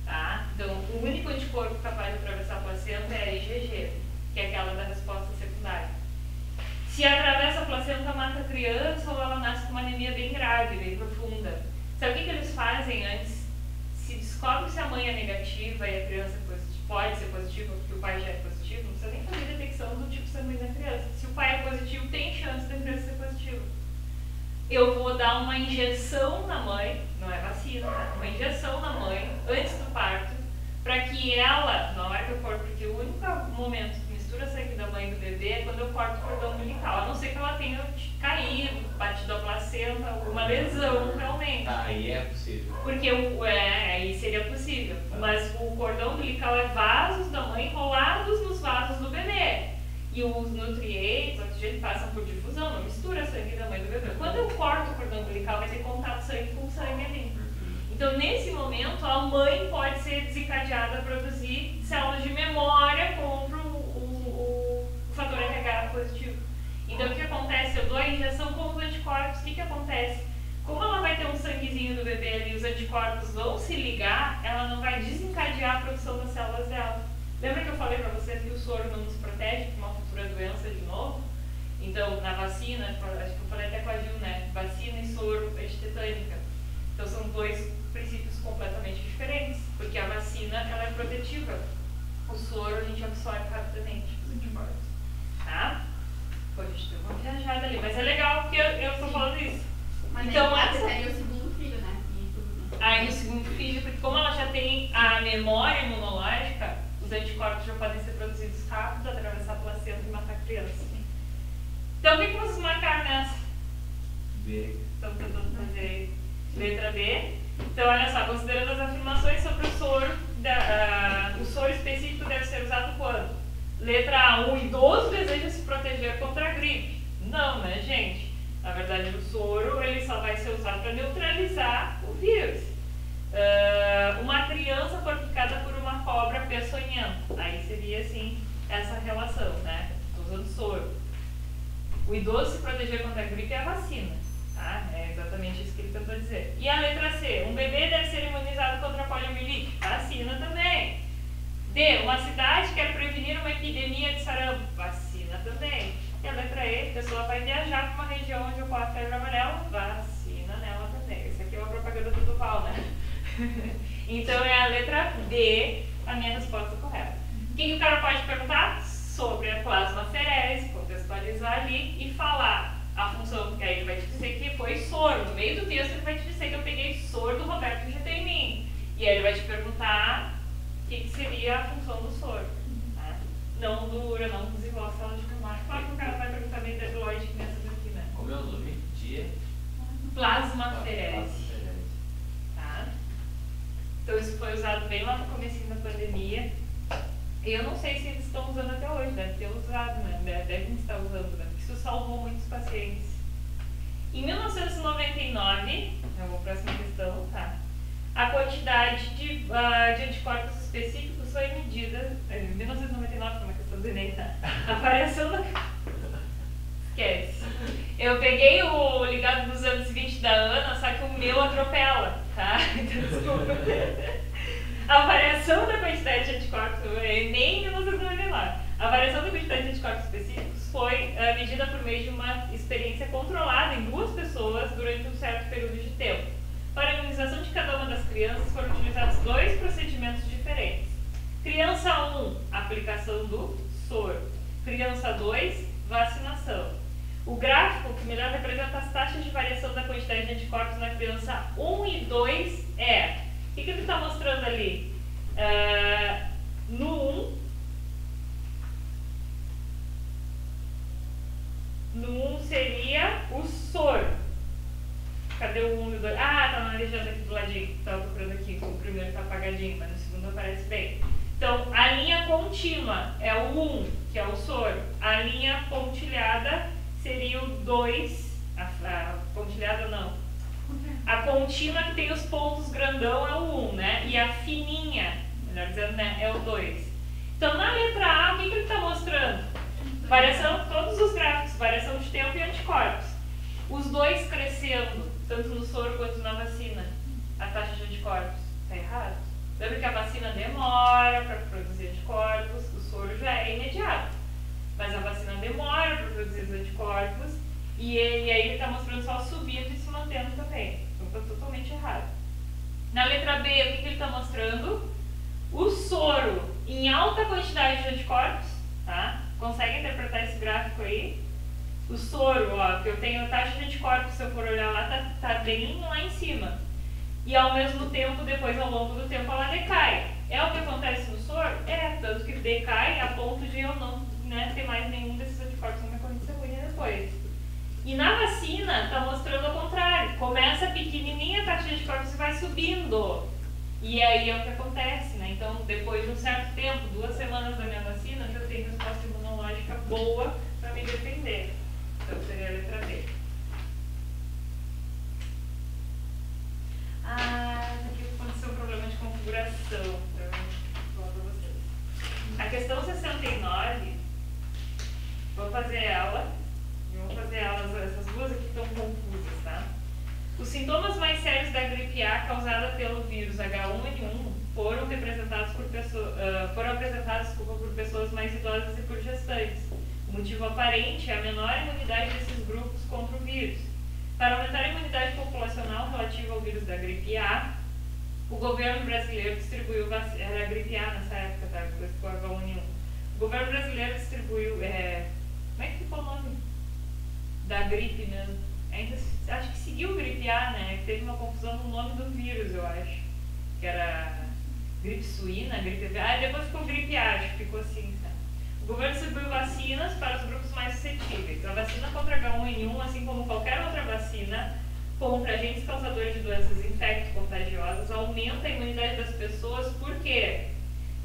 tá? Então, o único anticorpo capaz de atravessar a placenta é a IgG, que é aquela da resposta secundária. Se atravessa a placenta, mata a criança ou ela nasce com uma anemia bem grave, bem profunda. Sabe o que eles fazem antes? Se descobre se a mãe é negativa e a criança pode ser positiva porque o pai já é positivo, não precisa nem fazer detecção do tipo sanguíneo da criança. Se o pai é positivo, tem chance da criança ser positiva. Eu vou dar uma injeção na mãe, não é vacina, tá? Uma injeção na mãe antes do parto, para que ela, na hora que eu for, porque o único momento que mistura sangue da mãe e do bebê quando eu corto o cordão umbilical, a não ser que ela tenha caído, batido a placenta, alguma lesão realmente. Tá, aí é possível. Porque aí seria possível. Mas o cordão umbilical é vasos da mãe enrolados nos vasos do bebê. E os nutrientes, o oxigênio passam por difusão, não mistura sangue da mãe do bebê. Quando eu corto o cordão umbilical, vai ter contato sangue com sangue ali. Então, nesse momento, a mãe pode ser desencadeada a produzir células de memória contra o fator RH positivo. Então, o que acontece? Eu dou a injeção com os anticorpos. O que acontece? Como ela vai ter um sanguezinho do bebê ali, os anticorpos vão se ligar, ela não vai desencadear a produção das células dela. Lembra que eu falei para vocês que o soro não nos protege de uma futura doença de novo? Então, na vacina, acho que eu falei até com a Gil, né? Vacina e soro antitetânica. Então, são dois princípios completamente diferentes, porque a vacina, ela é protetiva. O soro, a gente absorve rapidamente os anticorpos, tá? Pô, a gente deu uma viajada ali, mas é legal porque eu tô falando isso. Mas então, aí essa... seria o segundo filho, né? E tudo, né? Aí, no segundo filho, porque como ela já tem a memória imunológica, os anticorpos já podem ser produzidos rápido, atravessar a placenta e matar a criança. Então, o que vocês marcaram nessa? B. Estão tentando fazer letra B. Então, olha só, considerando as afirmações sobre o soro, o soro específico deve ser usado quando? Letra A, o idoso deseja se proteger contra a gripe. Não, né, gente? Na verdade, o soro ele só vai ser usado para neutralizar o vírus. Uma criança foi picada por uma cobra peçonhenta. Aí seria, assim, essa relação, né? Estou usando soro. O idoso se proteger contra a gripe é a vacina. Tá? É exatamente isso que ele tentou dizer. E a letra C, um bebê deve ser imunizado contra a poliomielite. Vacina também. D, uma cidade quer prevenir uma epidemia de sarampo. Vacina também. E a letra E, a pessoa vai viajar para uma região onde ocorre a febre amarela. Vacina nela também. Essa aqui é uma propaganda do Duval, né? Então é a letra D, a minha resposta correta. O que o cara pode perguntar? Sobre a plasmaferese, contextualizar ali e falar a função, porque aí ele vai te dizer que foi soro. No meio do texto ele vai te dizer que eu peguei soro do Roberto e injetei em mim. E aí ele vai te perguntar o que seria a função do soro. Tá? Não dura, não desenvolve célula de memória. Claro que o cara vai perguntar bem de lógica nessas aqui, né? Como é o nome? Dia? Plasmaferese. Tá? Então isso foi usado bem lá no comecinho da pandemia. Eu não sei se eles estão usando até hoje, deve ter usado, né? Devem estar usando, né? Porque isso salvou muitos pacientes. Em 1999, é a próxima questão, tá? A quantidade de anticorpos específicos foi medida. Em 1999 foi uma questão do Enem, tá? A variação da. Esquece. Eu peguei o ligado dos anos 20 da Ana, só que o meu atropela, tá? Então, desculpa. A variação da quantidade de anticorpos, nem em 1999, a variação da quantidade de anticorpos específicos foi medida por meio de uma experiência controlada em 2 pessoas durante um certo período de tempo. Para a imunização de cada uma das crianças foram utilizados 2 procedimentos diferentes. Criança 1, aplicação do soro. Criança 2, vacinação. O gráfico que melhor representa as taxas de variação da quantidade de anticorpos na criança 1 e 2 é... O que ele está mostrando ali? No 1 seria o soro. Cadê o 1 e o 2? Ah, tá na legenda aqui do ladinho. Estava procurando aqui, o primeiro está apagadinho, mas no segundo aparece bem. Então, a linha contínua é o 1, que é o soro. A linha pontilhada seria o 2. A pontilhada não. A contínua que tem os pontos grandão é o 1, né? E a fininha, melhor dizendo, né, é o 2. Então, na letra A, o que ele está mostrando? Variação, todos os gráficos, variação de tempo e anticorpos. Os 2 crescendo, tanto no soro quanto na vacina, a taxa de anticorpos. Está errado? Lembra que a vacina demora para produzir anticorpos, o soro já é imediato. Mas a vacina demora para produzir os anticorpos. E aí ele está mostrando só subindo e se mantendo também. Então está totalmente errado. Na letra B, o que ele está mostrando? O soro em alta quantidade de anticorpos. Tá? Consegue interpretar esse gráfico aí? O soro, ó, que eu tenho a taxa de anticorpos, se eu for olhar lá, tá bem lá em cima. E ao mesmo tempo, depois ao longo do tempo, ela decai. É o que acontece no soro? É, tanto que decai a ponto de eu não né, ter mais nenhum desses anticorpos na corrente sanguínea depois. E na vacina está mostrando ao contrário. Começa pequenininha a taxa de anticorpos e vai subindo. E aí é o que acontece, né? Então, depois de um certo tempo, 2 semanas da minha vacina, eu tenho resposta imunológica boa para me defender. Então, seria a letra B. Aqui aconteceu um problema de configuração. Então, vou falar para vocês. A questão 69, vou fazer ela. Vamos fazer elas, essas duas aqui estão confusas, tá? Os sintomas mais sérios da gripe A causada pelo vírus H1N1 foram apresentados por pessoas mais idosas e por gestantes. O motivo aparente é a menor imunidade desses grupos contra o vírus. Para aumentar a imunidade populacional relativa ao vírus da gripe A, o governo brasileiro distribuiu vacina. Era a gripe A nessa época, tá? Depois ficou H1N1. O governo brasileiro distribuiu. Como é que ficou o nome? Da gripe mesmo. Ainda acho que seguiu gripe A, né? Teve uma confusão no nome do vírus, eu acho. Que era gripe suína, gripe A. Depois ficou gripe A, acho que ficou assim, tá? O governo distribuiu vacinas para os grupos mais suscetíveis. A vacina contra H1N1, assim como qualquer outra vacina contra agentes causadores de doenças infecto-contagiosas, aumenta a imunidade das pessoas porque,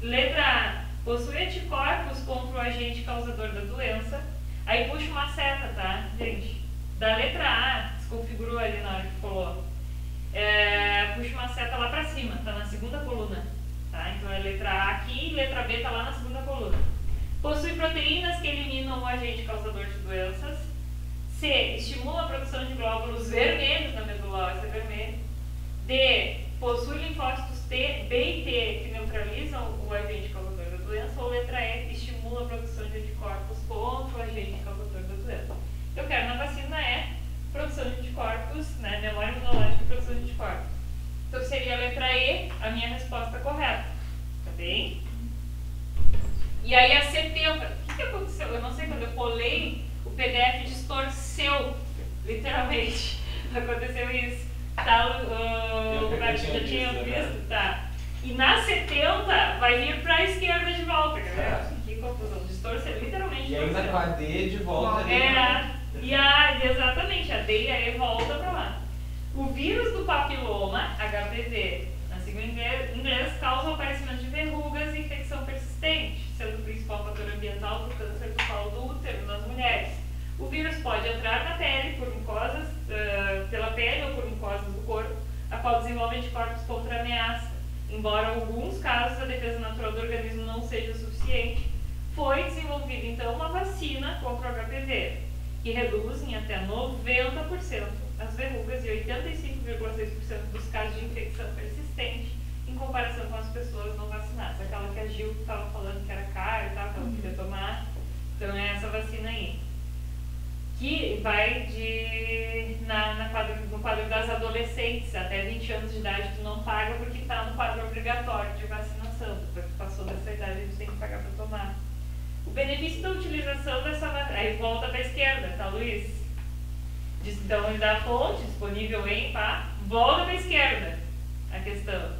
letra A, possui anticorpos contra o agente causador da doença. Aí puxa uma seta, tá, gente? Da letra A, desconfigurou ali na hora que falou. Puxa uma seta lá pra cima, tá na segunda coluna. Tá? Então é letra A aqui e letra B tá lá na segunda coluna. Possui proteínas que eliminam o agente causador de doenças. C. Estimula a produção de glóbulos vermelhos na medula óssea vermelha. D. Possui linfócitos T, B e T que neutralizam o agente causador da doença. Ou letra E. Estimula a produção de anticorpos contra o agente causador da doença. Eu quero na vacina produção de anticorpos, né? Memória imunológica e produção de anticorpos. Então seria a letra E a minha resposta correta. Tá bem? E aí a 70. O que aconteceu? Eu não sei, quando eu colei, o PDF distorceu, literalmente. Aconteceu isso. Tá, já tinha visto? Tá. E na 70 vai vir para a esquerda de volta, quer ver? Que confusão, distorceu, literalmente. E ainda com a D de volta ali. Exatamente, a D e a E volta para lá. O vírus do papiloma, HPV, na sigla em inglês, causa o aparecimento de verrugas e infecção persistente, sendo o principal fator ambiental do câncer do colo do útero nas mulheres. O vírus pode entrar na pele por mucosas, pela pele ou por mucosas do corpo, a qual desenvolve anticorpos contra a ameaça. Embora em alguns casos a defesa natural do organismo não seja suficiente, foi desenvolvida então uma vacina contra o HPV, que reduz em até 90% as verrugas e 85,6% dos casos de infecção persistente em comparação com as pessoas não vacinadas. Aquela que a Gil estava falando que era cara e tal, que ela queria tomar. Então é essa vacina aí. Que vai no quadro das adolescentes, até 20 anos de idade tu não paga porque está no quadro obrigatório de vacinação. Depois que passou dessa idade a gente tem que pagar para tomar. O benefício da utilização dessa vacina, aí volta para a esquerda, tá, Luiz? Da onde dá a fonte, disponível em, pá, volta para a esquerda a questão.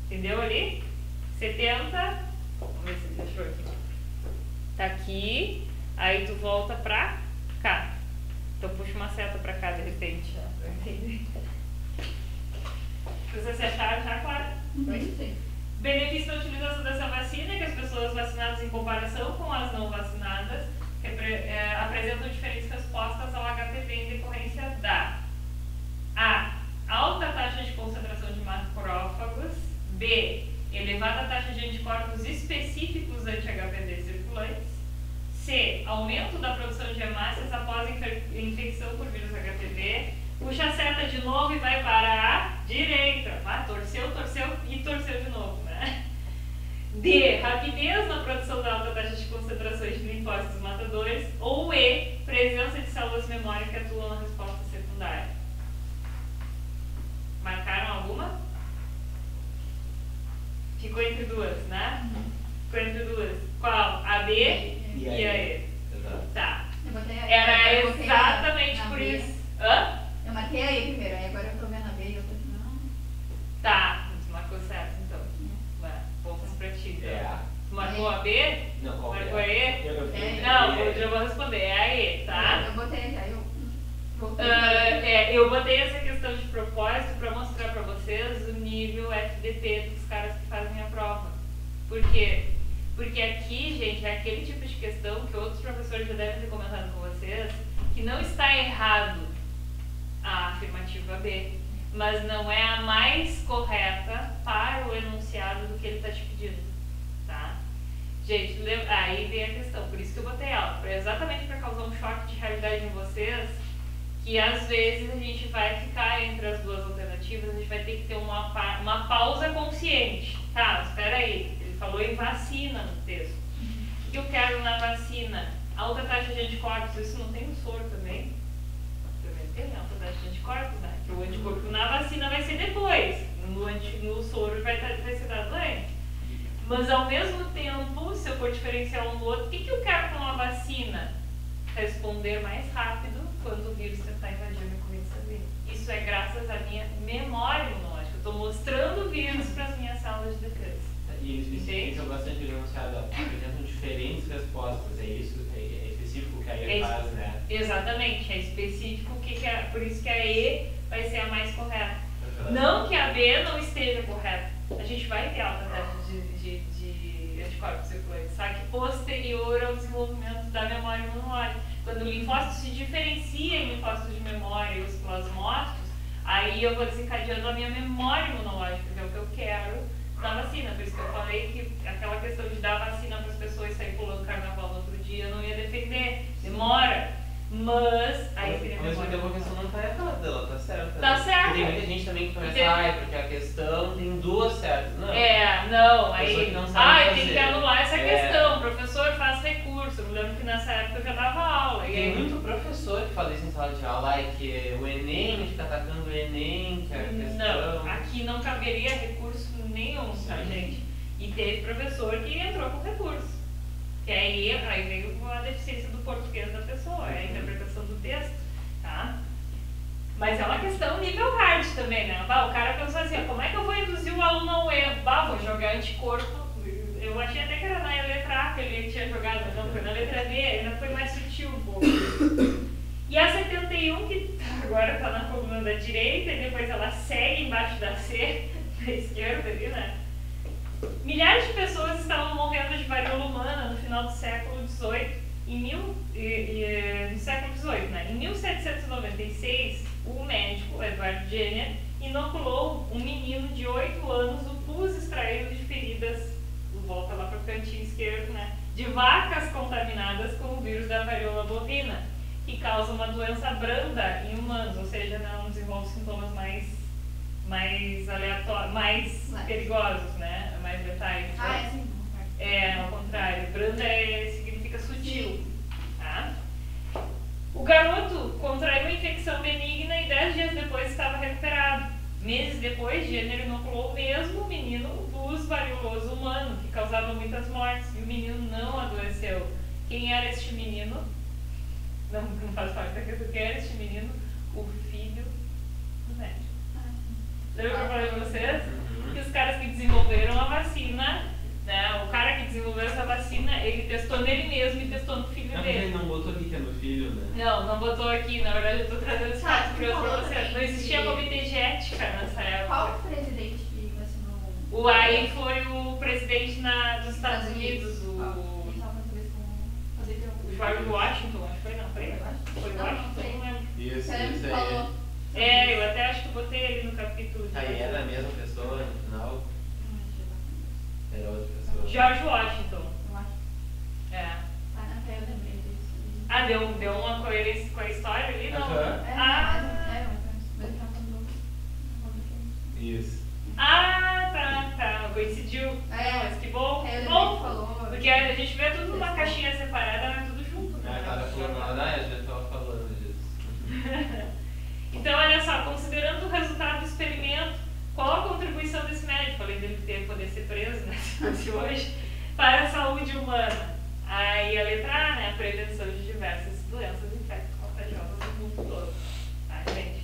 Entendeu ali? 70, vamos ver se deixou aqui. Tá aqui, aí tu volta pra cá. Então puxa uma seta pra cá de repente, ó, pra entender. Vocês acharam já, claro? Sim. Benefício da utilização dessa vacina é que as pessoas vacinadas em comparação com as não vacinadas apresentam diferentes respostas ao HPV em decorrência da A. Alta taxa de concentração de macrófagos. B. Elevada taxa de anticorpos específicos anti-HPV circulantes. C. Aumento da produção de hemácias após infecção por vírus HPV. Puxa a seta de novo e vai para a direita. Torceu e torceu de novo, né? D. Rapidez na produção da alta taxa de concentrações de linfócitos matadores. Ou E. Presença de células memória que atuam na resposta secundária. Marcaram alguma? Ficou entre duas, né? Ficou entre duas. Qual? A B e a E. Exato. Tá. Eu botei a E. Era Eu botei exatamente a por B. isso. Hã? Eu marquei a E primeiro, aí agora eu tô vendo a B e eu tô assim, não. Tá. Tu marcou certo, então. Pontos pra ti. É A. Tu marcou a B? Não, qual Marcou a é? E? Eu É. já vou responder. É a E, tá? Eu botei já, eu voltei. Eu botei essa questão de propósito para mostrar para vocês o nível FDP dos caras que fazem a prova. Por quê? Porque aqui, gente, é aquele tipo de questão que outros professores já devem ter comentado com vocês, que não está errado a afirmativa B, mas não é a mais correta para o enunciado do que ele está te pedindo, tá? Gente, aí vem a questão, por isso que eu botei ela, exatamente para causar um choque de realidade em vocês, que às vezes a gente vai ficar entre as duas alternativas, a gente vai ter que ter uma pausa consciente. Tá, espera aí, ele falou em vacina no texto. O que eu quero na vacina? Alta taxa de anticorpos, isso não tem no soro também? Também tem alta taxa de anticorpos, né? Que o anticorpo na vacina vai ser depois, no soro vai ser dado antes. Mas ao mesmo tempo, se eu for diferenciar um do outro, o que eu quero com uma vacina? Responder mais rápido quando o vírus tentar invadir a minha corrente sanguínea. Isso é graças à minha memória imunológica. Eu estou mostrando o vírus para as minhas células de defesa. E eles especificam bastante o enunciado, apresentam diferentes respostas. É isso, é específico que a E faz, né? Exatamente, é específico o que é. Por isso que a E vai ser a mais correta. Não que a B não esteja correta. A gente vai ter alta taxa de anticorpos circulantes, só que posterior ao desenvolvimento da memória imunológica. Quando o linfócito se diferencia em linfócitos de memória e os plasmócitos, aí eu vou desencadeando a minha memória imunológica, que é o que eu quero na vacina. Por isso que eu falei que aquela questão de dar vacina para as pessoas e sair pulando carnaval no outro dia, eu não ia defender. Demora. Mas aí seria ao mesmo tempo a questão não está errada, ela está certa. Tá certa. Porque tem muita gente também que começa, porque a questão tem duas certas. Não. Não, aí não sabe tem que anular essa questão. O professor faz recurso. Eu me lembro que nessa época eu já dava aula. E tem muito professor que fala isso em sala de aula, que o Enem, a gente fica atacando o Enem, que é a questão. Não, aqui não caberia recurso nenhum, tá, gente? E teve professor que entrou com recurso. Que aí veio a deficiência do português da pessoa, é a interpretação do texto, tá? Mas é uma questão nível hard também, né? O cara pensou assim, como é que eu vou induzir o aluno ao erro? Vou jogar anticorpo. Eu achei até que era na letra A que ele tinha jogado, mas não, foi na letra B, ainda foi mais sutil um pouco. E a 71, que agora tá na coluna da direita, e depois ela segue embaixo da C, da esquerda ali, né? Milhares de pessoas estavam morrendo de varíola humana no final do século XVIII. No século XVIII, né? Em 1796, o médico Edward Jenner inoculou um menino de 8 anos o pus extraído de feridas, volta lá para o cantinho esquerdo, né? De vacas contaminadas com o vírus da varíola bovina, que causa uma doença branda em humanos, ou seja, não desenvolve sintomas mais aleatórios, mais perigosos, né? Mais letais. Ao contrário. Branda significa sutil. Tá? O garoto contraiu uma infecção benigna e 10 dias depois estava recuperado. Meses depois, Jenner inoculou o mesmo menino o pus varioloso humano, que causava muitas mortes, e o menino não adoeceu. Quem era este menino? Não faz parte da questão. Quem era este menino? O filho do médico. Lembra que eu falei pra vocês? Que os caras que desenvolveram a vacina, né? O cara que desenvolveu essa vacina, ele testou nele mesmo e testou no filho dele. Ele não botou aqui que é no filho, né? Não botou aqui. Na verdade, eu tô trazendo esse fato curioso pra vocês. Não existia comitê de ética nessa época. Qual presidente que vacinou? O aí foi o presidente dos Estados Unidos, o George Washington, acho que foi, não, foi? Foi Washington, não lembro. Isso aí. Eu até acho que eu botei ele no capítulo. Aí era a mesma pessoa no final? Era outra pessoa. George Washington. Eu lembrei disso. Deu uma coerência com a história ali, não? Isso. Tá. Coincidiu. Mas que bom. Porque a gente vê tudo numa caixinha separada, mas tudo junto. Né? Cada fulano, a gente estava falando disso. Então, olha só, considerando o resultado do experimento, qual a contribuição desse médico, além dele poder ser preso, né, hoje, para a saúde humana? Aí a letra A, né, a prevenção de diversas doenças infecto-contagiosas no mundo todo. Tá, gente?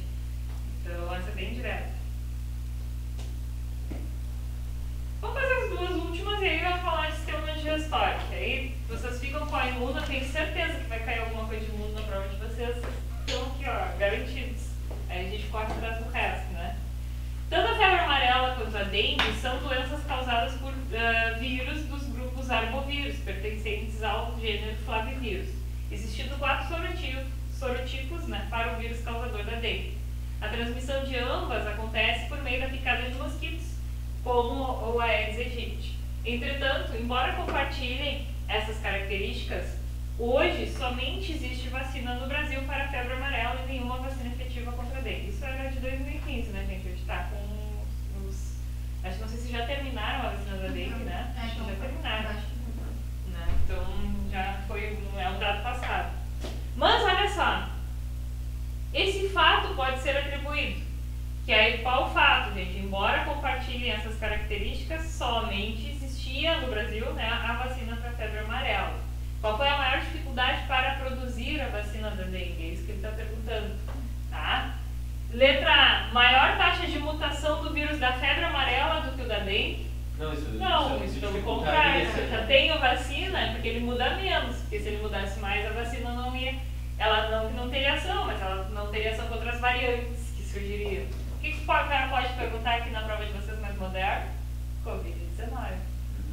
Então, essa é bem direta. Vamos fazer as duas últimas e aí vamos falar de sistema digestório. Aí vocês ficam com a imuna, tenho certeza que vai corre atrás do resto, né? Tanto a febre amarela quanto a dengue são doenças causadas por vírus dos grupos arbovírus, pertencentes ao gênero Flavivírus, existindo 4 sorotipos, né, para o vírus causador da dengue. A transmissão de ambas acontece por meio da picada de mosquitos, como o Aedes aegypti. Entretanto, embora compartilhem essas características, hoje somente existe vacina no Brasil para a febre amarela e nenhuma vacina efetiva contra a dengue. Isso era de 2015, né, gente? A gente está com os... Acho que não sei se já terminaram a vacina da dengue, né? Acho que já terminaram. Né? Então, já foi... é um dado passado. Mas, olha só. Esse fato pode ser atribuído. Que aí, qual o fato, gente? Embora compartilhem essas características, somente existia no Brasil, né, a vacina para a febre amarela. Qual foi a maior dificuldade para produzir a vacina da dengue? É isso que ele está perguntando. Tá? Letra A. Maior taxa de mutação do vírus da febre amarela do que o da dengue? Não, isso pelo contrário. Já tem a vacina, porque ele muda menos. Porque se ele mudasse mais, a vacina não ia... Ela não teria ação, mas ela não teria ação contra as variantes que surgiriam. O que o cara pode perguntar aqui na prova de vocês mais moderna? Covid-19.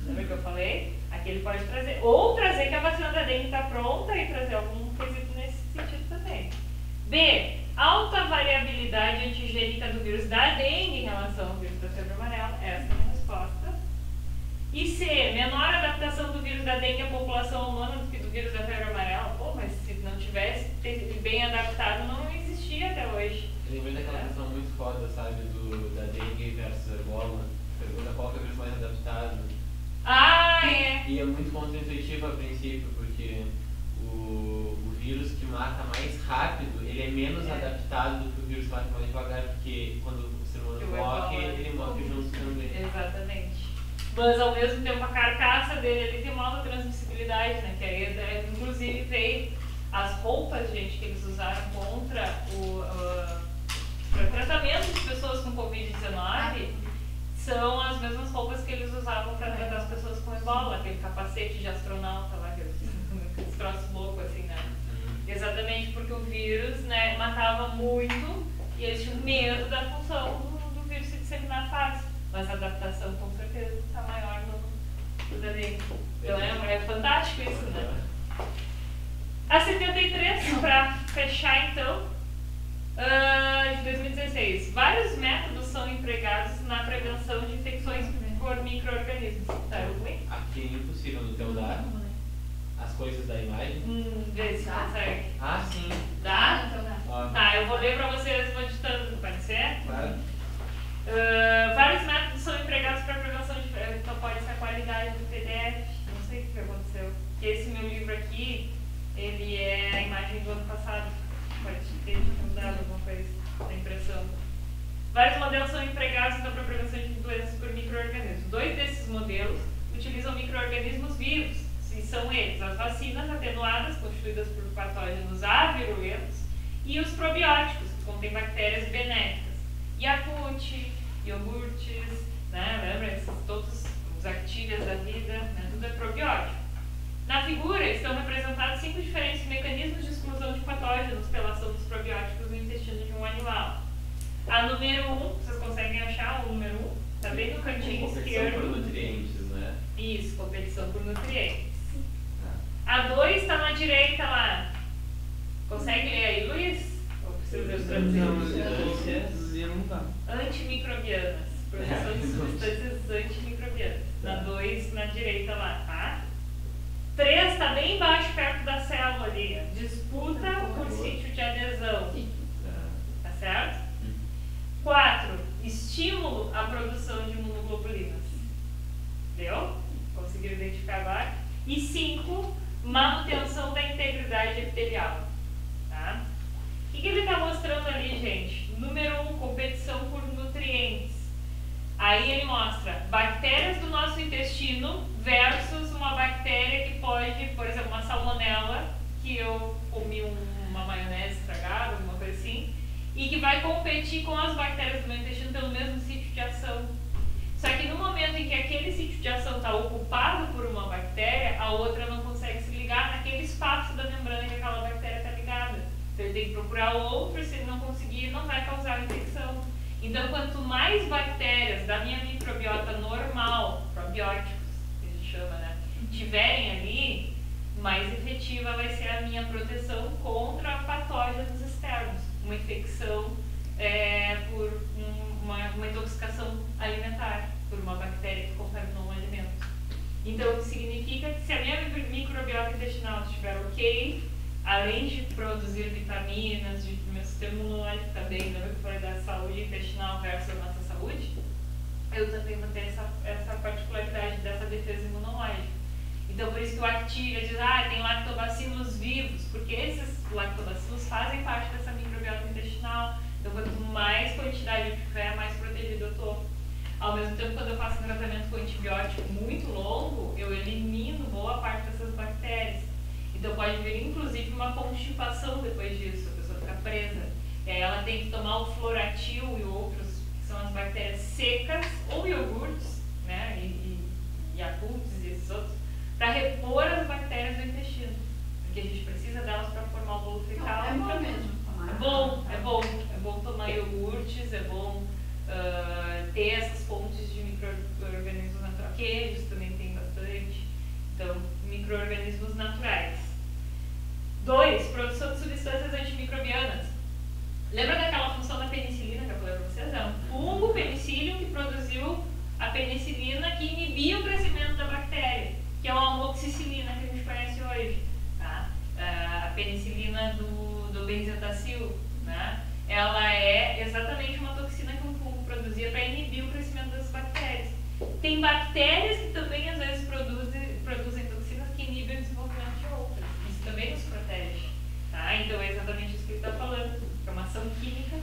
Lembra que eu falei? Aqui ele pode trazer. Ou trazer que a vacina da dengue está pronta e trazer algum quesito nesse sentido também. B. Alta variabilidade antigênica do vírus da dengue em relação ao vírus da febre amarela. Essa é a minha resposta. E C. Menor adaptação do vírus da dengue à população humana do que do vírus da febre amarela. Pô, mas se não tivesse bem adaptado, não existia até hoje. Eu lembrei daquela questão muito foda, sabe, da dengue versus ebola. Pergunta qual que é o vírus mais adaptado. Ah, é. E é muito contra-intuitivo a princípio, porque o vírus que mata mais rápido, ele é menos adaptado do que o vírus que mata mais devagar, porque quando o ser humano morre, ele morre junto também. Exatamente. Mas ao mesmo tempo a carcaça dele ele tem uma alta transmissibilidade, né? Que aí, inclusive, veio as roupas, gente, que eles usaram contra para tratamento de pessoas com Covid-19. São as mesmas roupas que eles usavam para tratar as pessoas com ebola, aquele capacete de astronauta lá, aqueles troços loucos assim, né? Exatamente porque o vírus, né, matava muito e eles tinham medo da função do vírus se disseminar fácil. Mas a adaptação com certeza está maior no da dengue. Então é fantástico isso, né? A 73, para fechar então, de 2016. Vários métodos são empregados na prevenção de infecções por micro-organismos. Tá ruim? Aqui é impossível no teu dar as coisas da imagem. Vê se consegue. Ah, sim. Dá? Então dá. Ó, Tá, eu vou ler para vocês, vou ditando, pode ser? claro. Vários métodos são empregados para prevenção de... Então pode ser a qualidade do PDF, não sei o que aconteceu. Porque esse meu livro aqui, ele é a imagem do ano passado. Pode ter mudado alguma coisa na impressão. Vários modelos são empregados então, para a prevenção de doenças por micro-organismos. 2 desses modelos utilizam micro-organismos vivos, e são eles as vacinas atenuadas, constituídas por patógenos avirulentos, e os probióticos, que contêm bactérias benéficas. Yakult, iogurtes, né? Lembra? Todos os actíveis da vida, né? Tudo é probiótico. Na figura estão representados 5 diferentes mecanismos de exclusão de patógenos pela ação dos probióticos no intestino de um animal. A número 1, vocês conseguem achar o número 1? Está bem no cantinho esquerdo. Competição por nutrientes, né? Isso, competição por nutrientes. A 2 está na direita lá. Consegue ler aí, Luiz? Ou precisa traduzir? Não dá. Antimicrobianas. Produção de substâncias antimicrobianas. Na 2, na direita lá, tá? 3 está bem embaixo, perto da célula ali. Disputa por sítio de adesão. Tá certo? 4. Estímulo à produção de imunoglobulinas. Deu? Conseguiram identificar agora? E 5. Manutenção da integridade epitelial. Tá? O que ele está mostrando ali, gente? Número 1, competição por nutrientes. Aí ele mostra bactérias do nosso intestino versus uma bactéria que pode, por exemplo, uma salmonela, que eu comi uma maionese estragada, alguma coisa assim, e que vai competir com as bactérias do meu intestino pelo mesmo sítio de ação. Só que no momento em que aquele sítio de ação está ocupado por uma bactéria, a outra não consegue se ligar naquele espaço da membrana que aquela bactéria está ligada. Então ele tem que procurar outro, se ele não conseguir, não vai causar infecção. Então, quanto mais bactérias da minha microbiota normal, probióticos, que a gente chama, né, tiverem ali, mais efetiva vai ser a minha proteção contra patógenos externos, uma infecção por uma intoxicação alimentar, por uma bactéria que contaminou um alimento. Então, significa que se a minha microbiota intestinal estiver ok, além de produzir vitaminas, de meu sistema imunológico também, lembra que eu falei da saúde intestinal versus a nossa saúde? Eu também vou ter essa particularidade dessa defesa imunológica. Então, por isso que o Activia diz, tem lactobacilos vivos, porque esses lactobacilos fazem parte dessa microbiota intestinal. Então, quanto mais quantidade eu tiver, mais protegido eu estou. Ao mesmo tempo, quando eu faço um tratamento com antibiótico muito longo, eu elimino boa parte dessas bactérias. Então, pode vir, inclusive, uma constipação depois disso, a pessoa fica presa. E aí ela tem que tomar o Floratil e outros, que são as bactérias secas, ou iogurtes, né, e Yakults e esses outros, para repor as bactérias do intestino. Porque a gente precisa delas para formar o bolo fecal. É bom mesmo tomar. É bom tomar iogurtes, é bom ter essas fontes de micro-organismos naturais. Queijos também tem bastante. Então, micro-organismos naturais. 2. Produção de substâncias antimicrobianas. Lembra daquela função da penicilina que eu falei para vocês? É um fungo penicílio que produziu a penicilina que inibia o crescimento da bactéria, que é uma amoxicilina que a gente conhece hoje. Tá? A penicilina do benzetacil, né? Ela é exatamente uma toxina que um fungo produzia para inibir o crescimento das bactérias. Tem bactérias que também às vezes produzem toxinas que inibem o desenvolvimento de outras. Isso também nos protege. Tá? Então é exatamente isso que ele está falando. É uma ação química.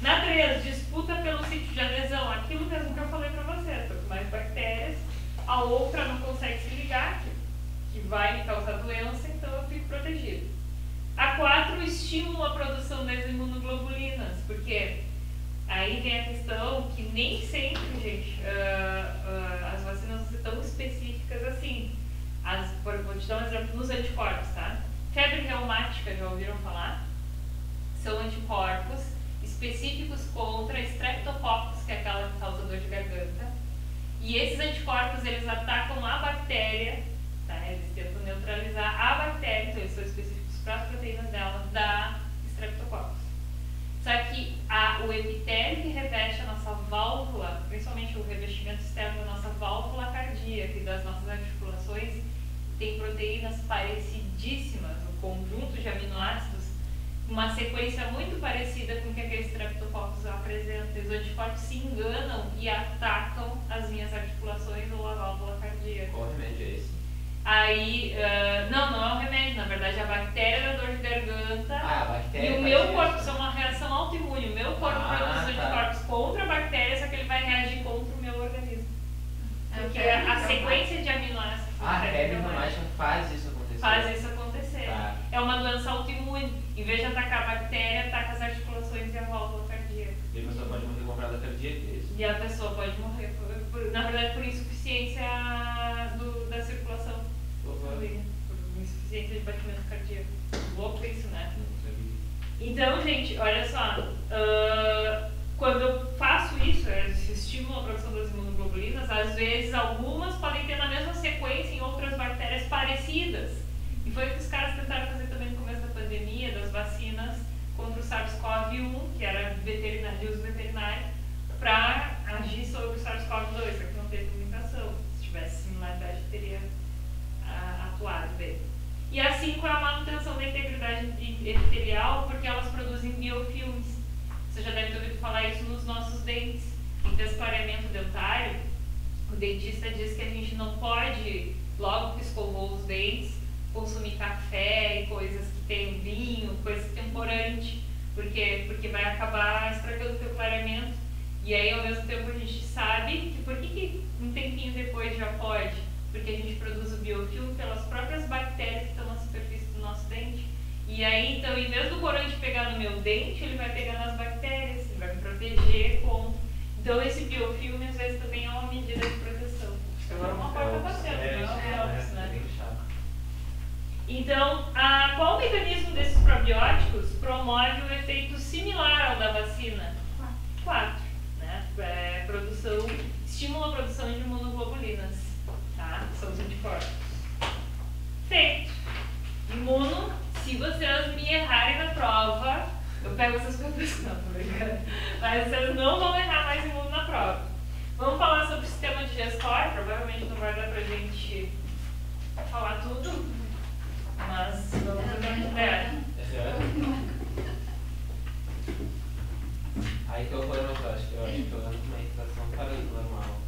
Na 3, disputa pelo sítio de adesão. Aquilo mesmo que eu falei para vocês. Quanto mais bactérias, a outra não consegue se ligar, que vai me causar doença, então eu fico protegido. A 4, estimula a produção das imunoglobulinas, porque aí vem a questão que nem sempre, gente, as vacinas são tão específicas assim. Vou te dar um exemplo nos anticorpos, tá? Febre reumática, já ouviram falar? São anticorpos específicos contra Streptococcus, que é aquela que causa dor de garganta. E esses anticorpos, eles atacam a bactéria, tá? Eles tentam neutralizar a bactéria, então eles são específicos para as proteínas dela, da Streptococcus. Só que o epitélio que reveste a nossa válvula, principalmente o revestimento externo da nossa válvula cardíaca e das nossas articulações, tem proteínas parecidíssimas, um conjunto de aminoácidos, uma sequência muito parecida com o que aquele Streptococcus apresenta. Os anticorpos se enganam e atacam as minhas articulações ou a válvula cardíaca. Qual remédio é esse? Aí, não é um remédio, na verdade a bactéria da dor de garganta a bactéria e o meu corpo, são uma reação autoimune, o meu corpo produz anticorpos contra a bactéria, só que ele vai reagir contra o meu organismo. Porque a sequência de aminoácidos... A febre reumática faz isso acontecer. Tá. É uma doença autoimune. Em vez de atacar a bactéria, ataca as articulações e a válvula cardíaca. E a pessoa pode morrer com parada cardíaca, é isso? E a pessoa pode morrer, na verdade, por insuficiência da circulação sanguínea, por insuficiência de batimento cardíaco. Louco isso, né? Então, gente, olha só. Quando eu faço isso, estimulo a produção das imunoglobulinas, às vezes algumas podem ter na mesma sequência em outras bactérias parecidas. E foi o que os caras tentaram fazer também no começo da pandemia, das vacinas contra o SARS-CoV-1, que era de uso veterinário, para agir sobre o SARS-CoV-2, só que não teve mutação. Se tivesse similaridade, teria atuado bem. E a 5 é a manutenção da integridade epitelial, porque elas produzem biofilmes. Você já deve ter ouvido falar isso nos nossos dentes. Em desclareamento dentário, o dentista diz que a gente não pode, logo que escovou os dentes, consumir café e coisas que tem vinho, coisas que tem corante, porque vai acabar estragando o teu clareamento. E aí, ao mesmo tempo, a gente sabe que por que um tempinho depois já pode? Porque a gente produz o biofilme pelas próprias bactérias que estão na superfície do nosso dente. E aí, então, em vez do corante pegar no meu dente, ele vai pegar nas bactérias, ele vai me proteger contra. Então, esse biofilme, às vezes, também é uma medida de proteção. Agora, uma porta batendo, não é um né? Então, qual o mecanismo desses probióticos promove um efeito similar ao da vacina? 4. Né? Estimula a produção de imunoglobulinas, tá? São os anticorpos. Feito. Imuno, se vocês me errarem na prova, eu pego essas coisas, não, tô brincando. Mas vocês não vão errar mais imuno na prova. Vamos falar sobre o sistema digestório, provavelmente não vai dar pra gente falar tudo, mas vamos ver. Aí que eu vou, mas eu acho que eu ando com uma inflação fora do normal.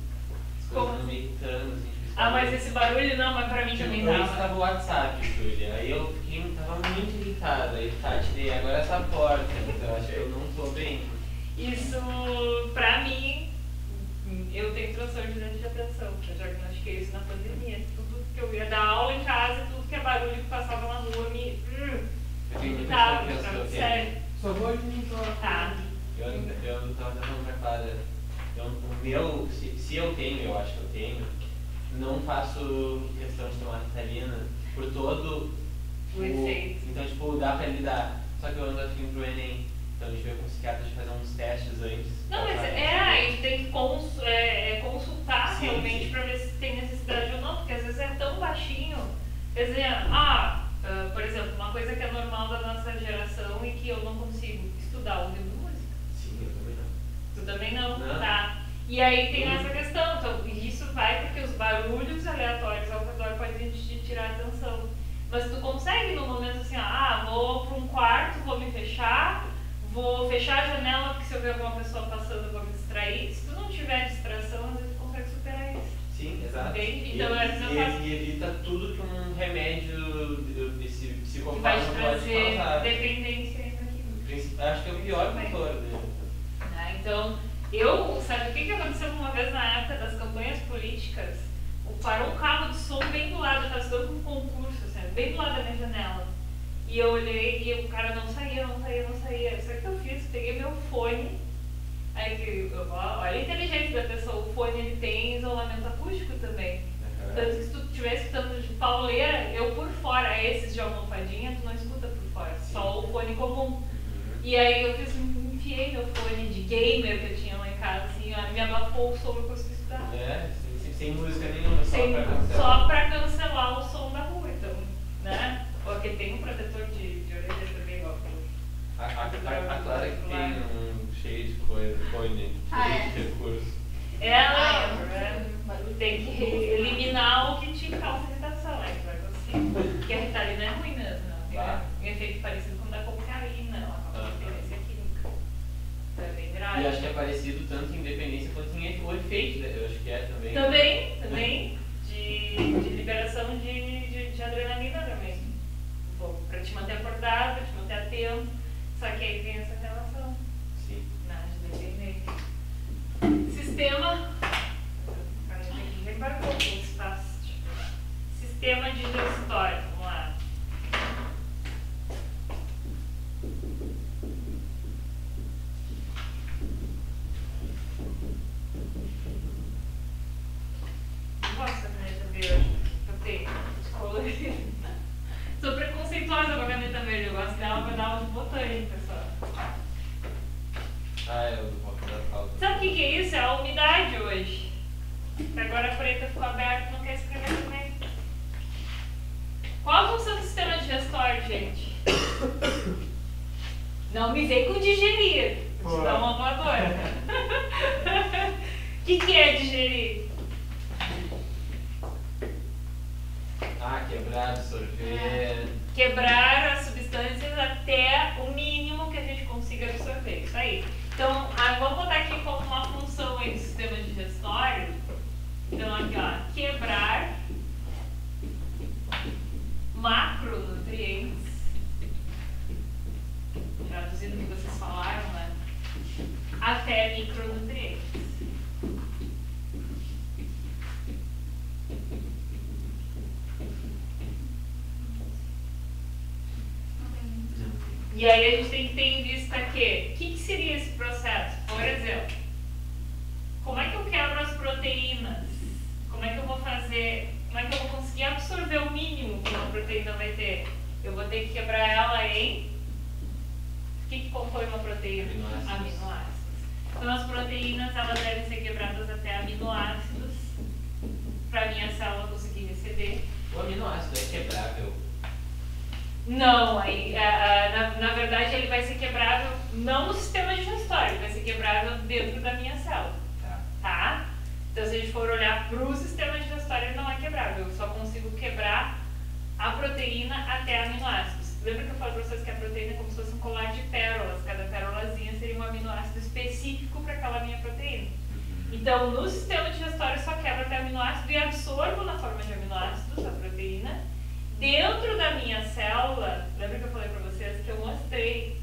As coisas não me irritando, assim. Mas esse barulho não, mas pra mim também dava. dava. Tava o WhatsApp, Júlia. Aí eu tava muito irritada. Aí tirei agora essa porta. Então eu acho que eu não tô bem. Isso, pra mim, eu tenho transtorno de déficit de atenção. Eu já diagnostiquei isso na pandemia. Tudo que eu ia dar aula em casa, tudo que é barulho que passava na rua me irritava, ficava sério. Só vou administrar. Tá. Eu tava tentando pra Clara. O meu, se eu tenho, eu acho que eu tenho, não faço questão de tomar Ritalina por todo o efeito. Então, tipo, dá pra lidar. Só que eu ando afim pro Enem. Então a gente veio com o psiquiatra de fazer uns testes antes. Não, mas a gente tem que consultar Sim, realmente sim. pra ver se tem necessidade ou não, porque às vezes é tão baixinho. Quer dizer, por exemplo, uma coisa que é normal da nossa geração e que eu não consigo estudar ouvindo música. Sim, eu também não. Tu também não? Não. Tá. E aí tem essa questão, então isso vai porque os barulhos aleatórios ao redor podem te tirar a atenção. Mas tu consegue no momento assim, vou para um quarto, vou me fechar, vou fechar a janela porque se eu ver alguma pessoa passando eu vou me distrair. Se tu não tiver distração, às vezes tu consegue superar isso. Sim, exato. Entende? Então e evita tudo que um remédio desse que psicofármaco vai te pode trazer causar. dependência naquilo. Acho que é o pior fator dele. Então, sabe o que aconteceu uma vez na época das campanhas políticas? Parou um carro de som bem do lado, eu estava estudando um concurso, assim, bem do lado da minha janela. E eu olhei e o cara não saía. Sabe o que eu fiz? Peguei meu fone, olha a inteligência da pessoa, o fone ele tem isolamento acústico também. Tanto que se tu estiver escutando de pauleira, eu por fora, esses de almofadinha, tu não escuta por fora, só o fone comum. E aí eu enfiei meu fone de gamer que eu tinha lá em casa, assim, me abafou o som e eu consegui estudar. Sem música nenhuma, só pra cancelar o som da rua, então, né? Porque tem um protetor de orelha também, igual a Clara que tem cheio de coisa, fone, cheio de recurso. Ela tem que eliminar o que te causa irritação, né? Que vai conseguir. Porque a Ritalina é ruim mesmo, né? Tem um efeito parecido com o da cocaína, ela causa dependência química. Então é bem grave. E acho que é parecido tanto em dependência quanto em o efeito, né? Eu acho que é Também, de liberação de adrenalina também. Pra te manter acordado, pra te manter atento. Só que aí tem essa relação. Sim. De dependência. Sistema. Vem para um pouco o espaço. Sistema digestório. Vamos lá. Gosto da caneta verde. Eu tenho descolorido. Sou preconceituosa com a caneta verde. Eu gosto dela pra dar uns botões, pessoal. Eu vou dar falta. Sabe o que é isso? É a umidade hoje. Agora a preta ficou aberta e não quer escrever também. Qual a função do sistema digestório, gente? Não me vem com digerir. Vou te dar uma voadora. O que é digerir? Quebrar, absorver. Quebrar as substâncias até o mínimo que a gente consiga absorver. Isso aí. Então, vamos botar aqui como uma função aí do sistema digestório. Então, aqui, ó, quebrar macronutrientes. Traduzindo o que vocês falaram, né? Até micronutrientes. E aí a gente tem que ter em vista que, o que seria esse processo? Por exemplo, como é que eu quebro as proteínas? Como é que eu vou fazer como é que eu vou conseguir absorver o mínimo que uma proteína vai ter? Eu vou ter que quebrar ela em... O que compõe uma proteína? Aminoácidos. Então as proteínas elas devem ser quebradas até aminoácidos para a minha célula conseguir receber. O aminoácido é quebrável? Não, aí, na verdade ele vai ser quebrável não no sistema digestório, ele vai ser quebrável dentro da minha célula. Tá? Então se a gente for olhar para o sistema digestório ele não é quebrável, eu só consigo quebrar a proteína até aminoácidos. Lembra que eu falei para vocês que a proteína é como se fosse um colar de pérolas, cada pérolazinha seria um aminoácido específico para aquela minha proteína. Então no sistema digestório eu só quebro até aminoácido e absorvo na forma de aminoácidos a proteína. Dentro da minha célula, lembra que eu falei para vocês que eu mostrei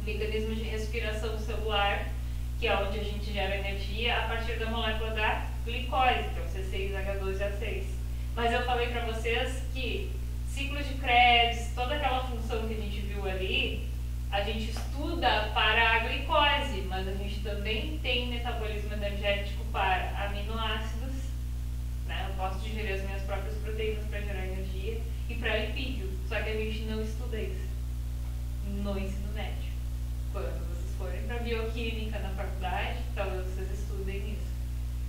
o mecanismo de respiração celular, que é onde a gente gera energia a partir da molécula da glicose, que é o C6H12A6. Mas eu falei para vocês que ciclo de Krebs, toda aquela função que a gente viu ali, a gente estuda para a glicose, mas a gente também tem metabolismo energético para aminoácidos, né? Eu posso digerir as minhas próprias proteínas para gerar energia e para lipídio, só que a gente não estuda isso no ensino médio. Quando vocês forem para bioquímica na faculdade, talvez vocês estudem isso.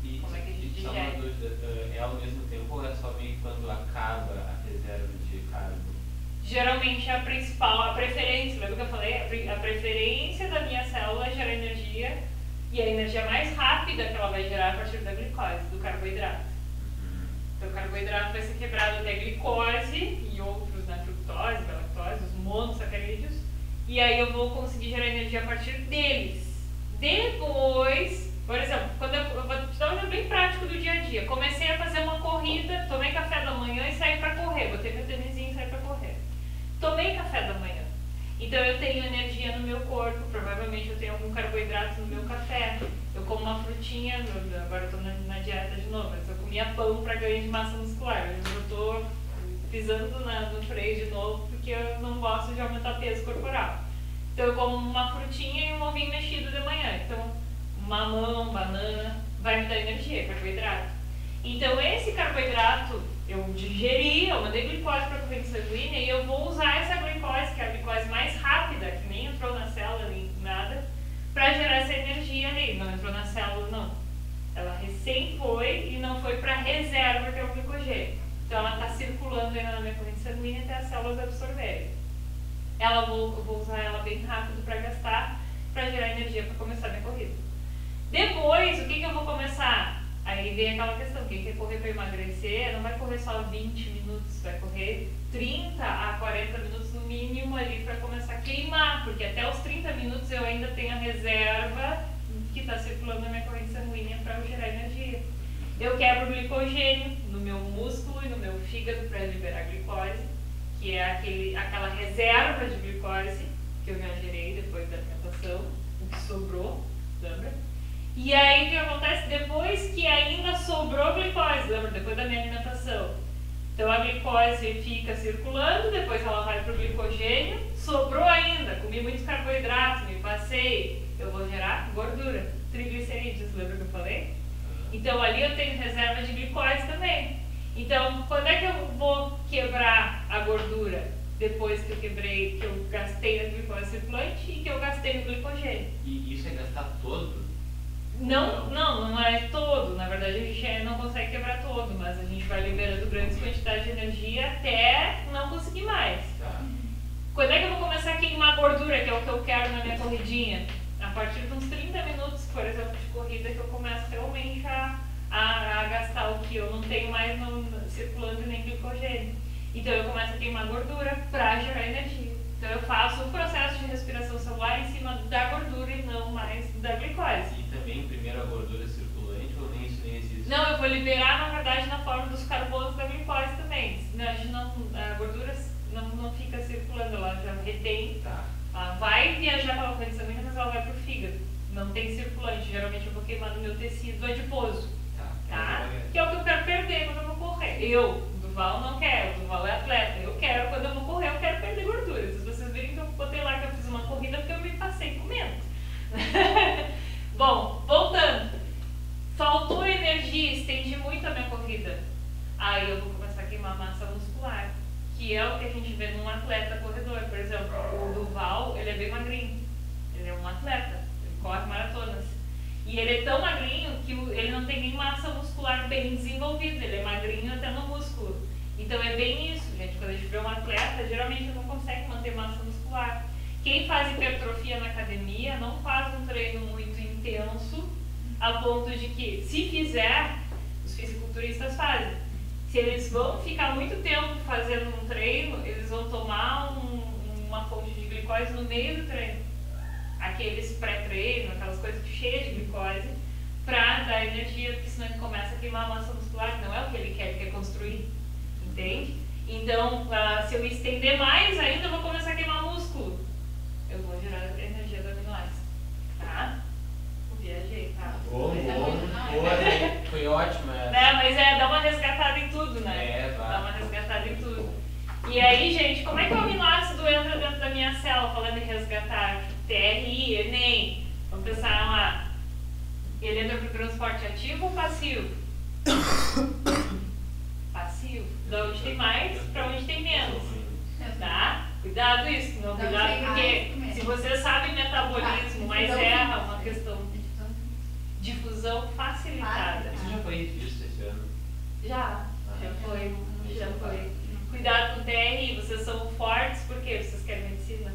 E como é que a gente só uma digere? dúvida, é ao mesmo tempo ou é só meio quando acaba a reserva de carbo? Geralmente a principal, a preferência, lembra que eu falei? A preferência da minha célula é gerar energia e a energia mais rápida que ela vai gerar a partir da glicose, do carboidrato. Então o carboidrato vai ser quebrado até glicose e outros, né, fructose, galactose, os monossacarídeos, e aí eu vou conseguir gerar energia a partir deles. Depois, por exemplo, quando eu vou te dar um exemplo bem prático do dia a dia. Comecei a fazer uma corrida, tomei café da manhã e saí para correr, botei meu tênisinho e saí para correr. Tomei café da manhã, então eu tenho energia no meu corpo, provavelmente eu tenho algum carboidrato no meu café, eu como uma frutinha, agora eu estou na dieta de novo, mas eu comia pão para ganho de massa muscular, eu estou pisando no freio de novo porque eu não gosto de aumentar peso corporal. Então eu como uma frutinha e um ovinho mexido de manhã, então mamão, banana, vai me dar energia, carboidrato. Então esse carboidrato eu digeri, eu mandei glicose para a corrente sanguínea e eu vou usar essa glicose, que é a glicose mais rápida, que nem entrou na célula nem nada, para gerar essa energia ali. Não entrou na célula, não. Ela recém foi e não foi para a reserva, que é o glicogênio. Então ela está circulando ainda na minha corrente sanguínea até as células absorverem. Eu vou usar ela bem rápido para gastar, para gerar energia para começar a minha corrida. Depois, o que eu vou começar? Aí vem aquela questão, quem quer correr para emagrecer não vai correr só 20 minutos, vai correr 30 a 40 minutos no mínimo ali para começar a queimar, porque até os 30 minutos eu ainda tenho a reserva que está circulando na minha corrente sanguínea para eu gerar energia. Eu quebro o glicogênio no meu músculo e no meu fígado para liberar glicose, que é aquela reserva de glicose que eu já gerei depois da alimentação, o que sobrou, lembra? E aí o que acontece depois que ainda sobrou glicose, lembra? Depois da minha alimentação. Então a glicose fica circulando, depois ela vai para o glicogênio, sobrou ainda, comi muitos carboidratos, me passei, eu vou gerar gordura, triglicerídeos, lembra que eu falei? Então ali eu tenho reserva de glicose também. Então quando é que eu vou quebrar a gordura? Depois que eu gastei a glicose circulante e que eu gastei o glicogênio. E isso é gastar todo? Não é todo. Na verdade, a gente não consegue quebrar todo, mas a gente vai liberando grandes quantidades de energia até não conseguir mais. Tá. Quando é que eu vou começar a queimar gordura, que é o que eu quero na minha corridinha? A partir de uns 30 minutos, por exemplo, de corrida, que eu começo realmente a gastar o que eu não tenho mais circulando nem glicogênio. Então eu começo a queimar gordura para gerar energia. Então eu faço o processo de respiração celular em cima da gordura e não mais da glicose. E também primeiro a gordura circulante ou nem isso nem existe? Não, eu vou liberar na verdade na forma dos carbonos da glicose também. A gordura não fica circulando, ela já retém. Tá. Ela vai viajar pela corrente sanguínea, mas ela vai pro fígado. Não tem circulante. Geralmente eu vou queimar no meu tecido adiposo. Tá? Que é o que eu quero perder quando eu vou correr. O Duval não quer, o Duval é atleta. Eu quero, quando eu vou correr, eu quero perder gordura. Se vocês virem que eu botei lá que eu fiz uma corrida, porque eu me passei comendo. Bom, voltando. Faltou energia, estendi muito a minha corrida. Aí eu vendo um atleta corredor, por exemplo, o Duval, ele é bem magrinho, ele é um atleta, ele corre maratonas. E ele é tão magrinho que ele não tem nem massa muscular bem desenvolvida, ele é magrinho até no músculo. Então é bem isso, gente, quando a gente vê um atleta, geralmente não consegue manter massa muscular. Quem faz hipertrofia na academia não faz um treino muito intenso, a ponto de que, se fizer, os fisiculturistas fazem. Se eles vão ficar muito tempo fazendo um treino, eles vão tomar uma fonte de glicose no meio do treino. Aqueles pré-treino, aquelas coisas cheias de glicose, para dar energia, porque senão ele começa a queimar a massa muscular, não é o que ele quer construir, entende? Então, se eu estender mais ainda, eu vou começar a queimar músculo. Eu vou gerar energia do aminoácido, tá? Viajei, tá? Boa, foi ótima essa. Né? Mas dá uma resgatada em tudo, né? Dá uma resgatada em tudo. E aí, gente, como é que o aminoácido entra dentro da minha célula? Falando em resgatar, TRI, Enem, vamos pensar lá. Ele entra para o transporte ativo ou passivo? Passivo. Da onde tem mais para onde tem menos. Tá? Cuidado isso, não, cuidado, porque se você sabe metabolismo, mas erra uma questão de difusão facilitada. Isso já foi visto esse ano? Já foi. Cuidado com o TRI, vocês são fortes porque vocês querem medicina.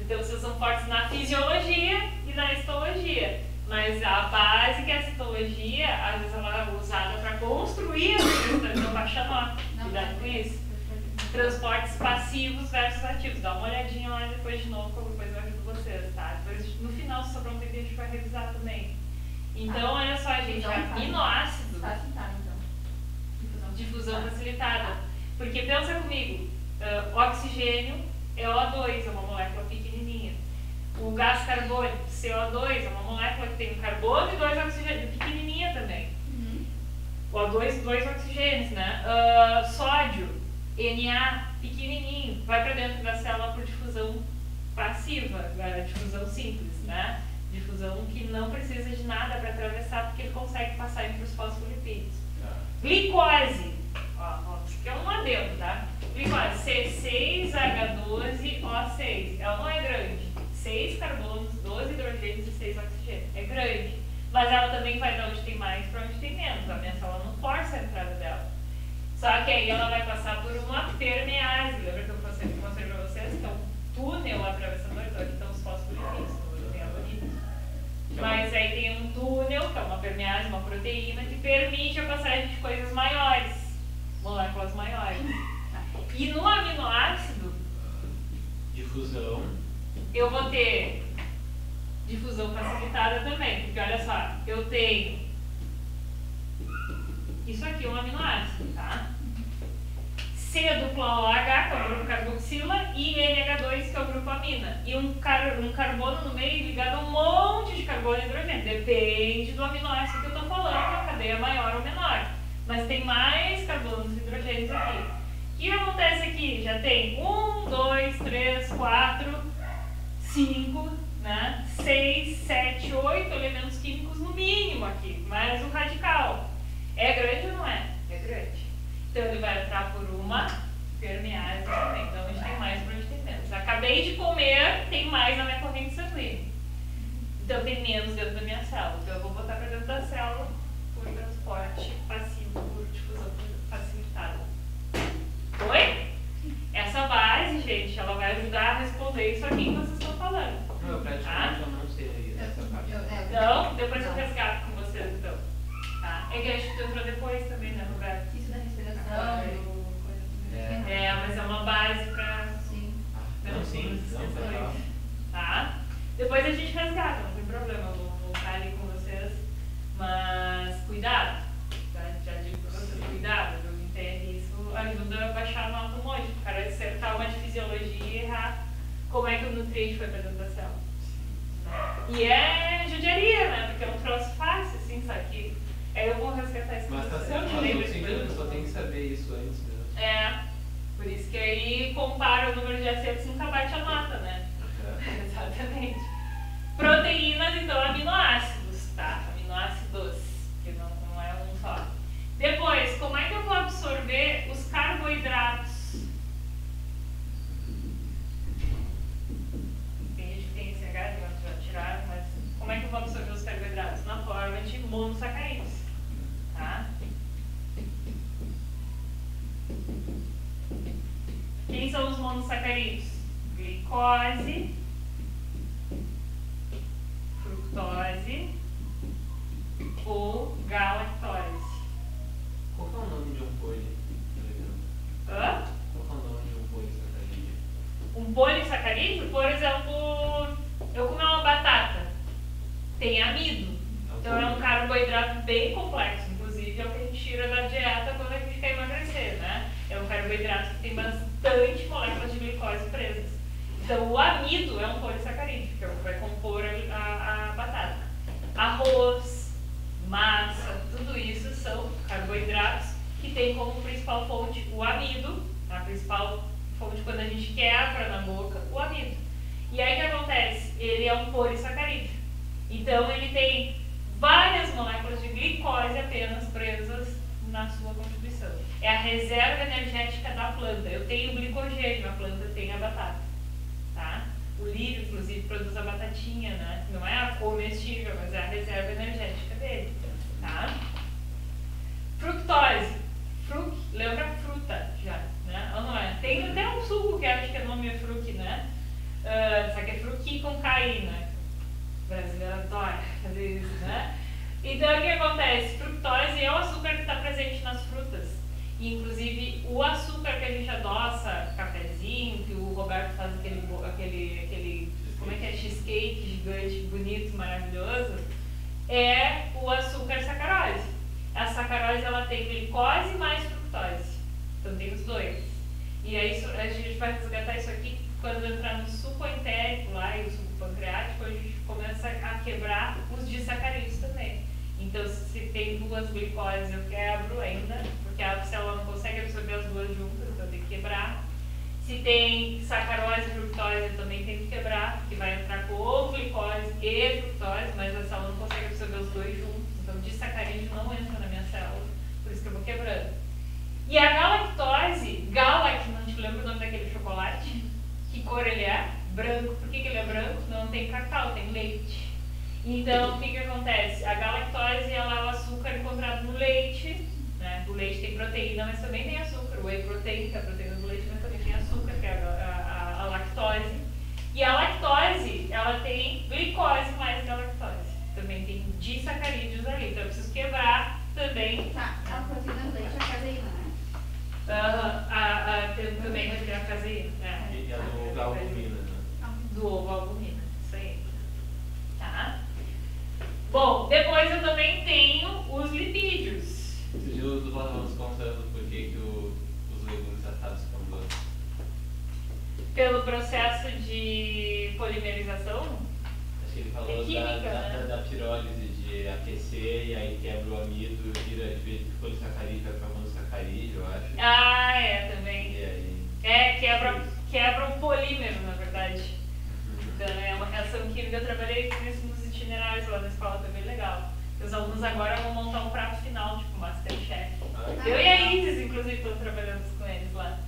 Então vocês são fortes na fisiologia e na histologia. Mas a base que é a citologia, às vezes ela é usada para construir a digestão, então baixa nota. Cuidado com isso. Transportes passivos versus ativos. Dá uma olhadinha lá depois de novo, qualquer coisa eu ajudo vocês, tá? Depois, no final, se sobrar um tempo, a gente vai revisar também. Então, olha só, gente, aminoácido. Facilitada, então. Difusão facilitada. Porque pensa comigo, oxigênio é O2, é uma molécula pequenininha. O gás carbônico, CO2, é uma molécula que tem um carbono e 2 oxigênios, pequenininha também. O2, 2 oxigênios, né? Sódio, Na, pequenininho, vai para dentro da célula por difusão passiva, difusão simples, né? Difusão que não precisa de nada para atravessar, porque ele consegue passar entre os fosfolipídios. Glicose, isso aqui é um adendo, tá? Glicose, C6H12O6, ela não é grande. 6 carbonos, 12 hidrogênios e 6 oxigênios. É grande. Mas ela também vai de onde tem mais para onde tem menos. A minha célula não força a entrada dela. Só que aí ela vai passar por uma permease. Lembra que eu mostrei para vocês? Que é um túnel atravessador. Então aqui estão os fosfolipídios, não tem abonitos. Mas aí tem um túnel, que é uma permease, uma proteína, que permite a passagem de coisas maiores, moléculas maiores. E no aminoácido, Difusão. eu vou ter difusão facilitada também. Porque olha só, eu tenho isso aqui é um aminoácido, tá? C-dupla-OH, que é o grupo carboxila, e NH2, que é o grupo amina. E um carbono no meio ligado a um monte de carbono e hidrogênio. Depende do aminoácido que eu estou falando, a cadeia é maior ou menor. Mas tem mais carbonos e hidrogênios aqui. O que acontece aqui? Já tem 1, 2, 3, 4, 5, né? 6, 7, 8 elementos químicos no mínimo aqui, mais um radical. É grande ou não é? É grande. Então ele vai entrar por uma permease também. Então a gente tem mais para onde tem menos. Acabei de comer, tem mais na minha corrente sanguínea. Então tem menos dentro da minha célula. Então eu vou botar para dentro da célula por transporte passivo, por difusão facilitada. Oi? Essa base, gente, ela vai ajudar a responder isso aqui que vocês estão falando. Não, eu praticamente não sei essa parte. Então, depois eu resgato com vocês, então. Tá? É que a gente entrou depois também, né, Roberto? Isso da respiração, coisa mas é uma base para... Sim. Não, sim, não, legal. Tá? Depois a gente resgata, não tem problema, eu vou voltar ali com vocês. Mas cuidado, tá? Já digo para vocês, cuidado, eu entendo isso, ajuda a baixar a nota um monte. O cara acertar uma de fisiologia e errar como é que o nutriente foi para dentro da célula. E é judiaria, né? Porque é um troço fácil, assim, só que eu vou resgatar isso. Mas tá certo, mas só tem que saber isso antes, né? Por isso que aí compara o número de acertos e nunca bate a nota, né? Exatamente. Proteínas, então, aminoácidos, tá? Aminoácidos, que não é um só. Depois, como é que eu vou absorver os carboidratos? Quem são os monossacarídeos? Glicose, fructose ou galactose. Qual que é o nome de um poli? Hã? Qual que é o nome de um polissacarídeo? Um polissacarídeo, por exemplo, eu comer uma batata, tem amido. Então é um carboidrato bem complexo, inclusive é o que a gente tira da dieta quando a gente quer emagrecer, né? É um carboidrato que tem bastante moléculas de glicose presas. Então o amido é um polissacarídeo, que vai compor a batata. Arroz, massa, tudo isso são carboidratos que tem como principal fonte o amido, a principal fonte quando a gente quebra na boca, o amido. E aí o que acontece? Ele é um polissacarídeo. Então ele tem várias moléculas de glicose apenas presas na sua constituição. É a reserva energética da planta. Eu tenho glicogênio, a planta tem a batata. Tá? O lírio, inclusive, produz a batatinha, né? Não é a comestível, mas é a reserva energética dele. Tá? Fructose. Lembra fruta já, né? Ou não é? Tem até um suco que acho que o nome é fruc, né? Só que é fruqui com KI, né? O brasileiro adora fazer isso, né? Então, o que acontece? Fructose é o açúcar que está presente nas frutas. E, inclusive, o açúcar que a gente adoça, cafezinho, que o Roberto faz aquele como é que é? Cheesecake gigante, bonito, maravilhoso, é o açúcar sacarose. A sacarose, ela tem glicose mais fructose. Então, tem os dois. E aí, a gente vai resgatar isso aqui quando entrar no suco entérico lá e o suco pancreático, a gente começa a quebrar os disacarídeos também. Então, se tem duas glicoses, eu quebro ainda, porque a célula não consegue absorver as duas juntas, então eu tenho que quebrar. Se tem sacarose e fructose, eu também tenho que quebrar, porque vai entrar com glicose e fructose, mas a célula não consegue absorver os dois juntos. Então, disacarídeo não entra na minha célula, por isso que eu vou quebrando. E a galactose, Galac, não te lembro o nome daquele chocolate? Que cor ele é? Branco. Por que ele é branco? Não tem cacau, tem leite. Então, o que acontece? A galactose ela é o açúcar encontrado no leite, né? O leite tem proteína, mas também tem açúcar. O whey protein, que é a proteína do leite, mas também tem açúcar, que é a lactose. E a lactose, ela tem glicose mais galactose. Também tem disacarídeos ali. Então, eu preciso quebrar também. Tá, a proteína do leite é a caseína, né? Também vai ter a caseína. Né? E a do albumina, né? Do ovo albumina, isso aí. Tá? Bom, depois eu também tenho os lipídios. Esse dia o Duval estava nos contando por que os legumes tratados ficam doces. Pelo processo de polimerização. Acho que ele falou É química, né? da pirólise, de aquecer e aí quebra o amido, vira de polissacarídeo para monossacarídeo, eu acho. Ah, é, também. E aí... Quebra um polímero, na verdade. Então, é uma reação química. Eu trabalhei com isso nos itinerários lá na escola, foi bem legal. Os alunos agora vão montar um prato final, tipo Masterchef. Eu e a Isis, inclusive, estamos trabalhando com eles lá.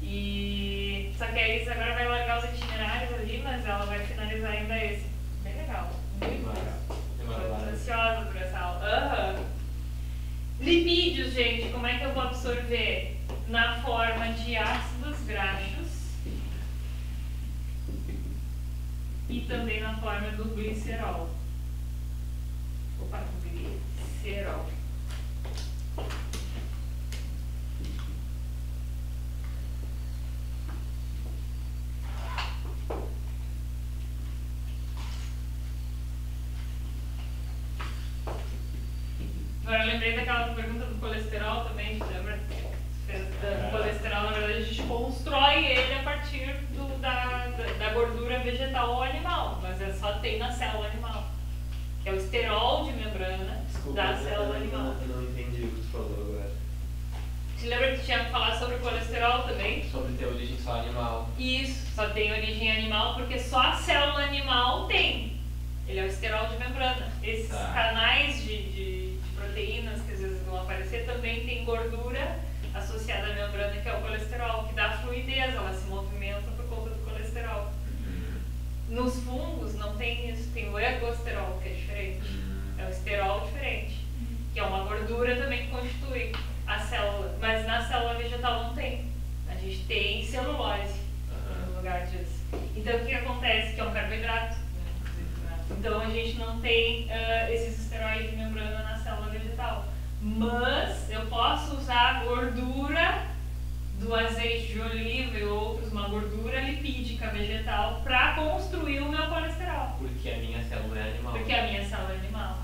E... Só que a Isis agora vai largar os itinerários ali, mas ela vai finalizar ainda esse. Bem legal. Muito legal. Estou ansiosa por essa aula. Lipídios, gente, como é que eu vou absorver? Na forma de ácidos graxos e também na forma do glicerol. Opa, glicerol. Agora eu lembrei daquela pergunta do colesterol também, lembra? Do colesterol, na verdade, a gente constrói ele a partir da gordura vegetal ou animal, mas só tem na célula animal, que é o esterol de membrana. Desculpa, da célula animal. Eu não entendi o que tu falou agora. Te lembra que tinha que falar sobre o colesterol também? Sobre ter origem só animal. Isso, só tem origem animal porque só a célula animal tem. Ele é o esterol de membrana. Esses canais de proteínas que às vezes vão aparecer também tem gordura associada à membrana, que é o colesterol, que dá fluidez, ela se movimenta por conta do colesterol. Nos fungos não tem isso, tem o ergosterol, que é diferente. É o esterol diferente, que é uma gordura também que constitui a célula, mas na célula vegetal não tem. A A gente tem celulose no lugar disso. Então o que acontece? Que é um carboidrato. Então a gente não tem esses esteroides de membrana na célula vegetal. Mas eu posso usar a gordura do azeite de oliva e outros, uma gordura lipídica vegetal, para construir o meu colesterol. Porque a minha célula é animal. Porque a minha célula é animal.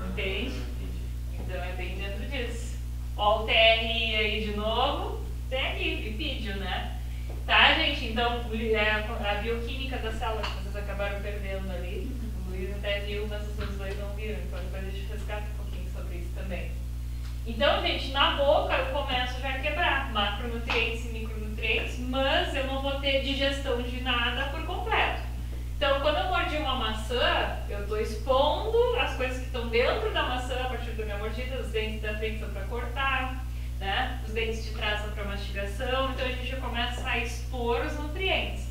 Entende? Entendi. Então é bem dentro disso. Ó, o TRI aí de novo. TRI, lipídio, né? Tá, gente? Então, a bioquímica da célula que vocês acabaram perdendo ali. O Luiz até viu, mas os outros dois não viram. Então, depois a gente resgata um pouquinho sobre isso também. Então, gente, na boca eu começo já a quebrar macronutrientes e micronutrientes, mas eu não vou ter digestão de nada por completo. Então, quando eu mordi uma maçã, eu estou expondo as coisas que estão dentro da maçã a partir da minha mordida. Os dentes da frente são para cortar, né? Os dentes de trás são para mastigação. Então, a gente já começa a expor os nutrientes.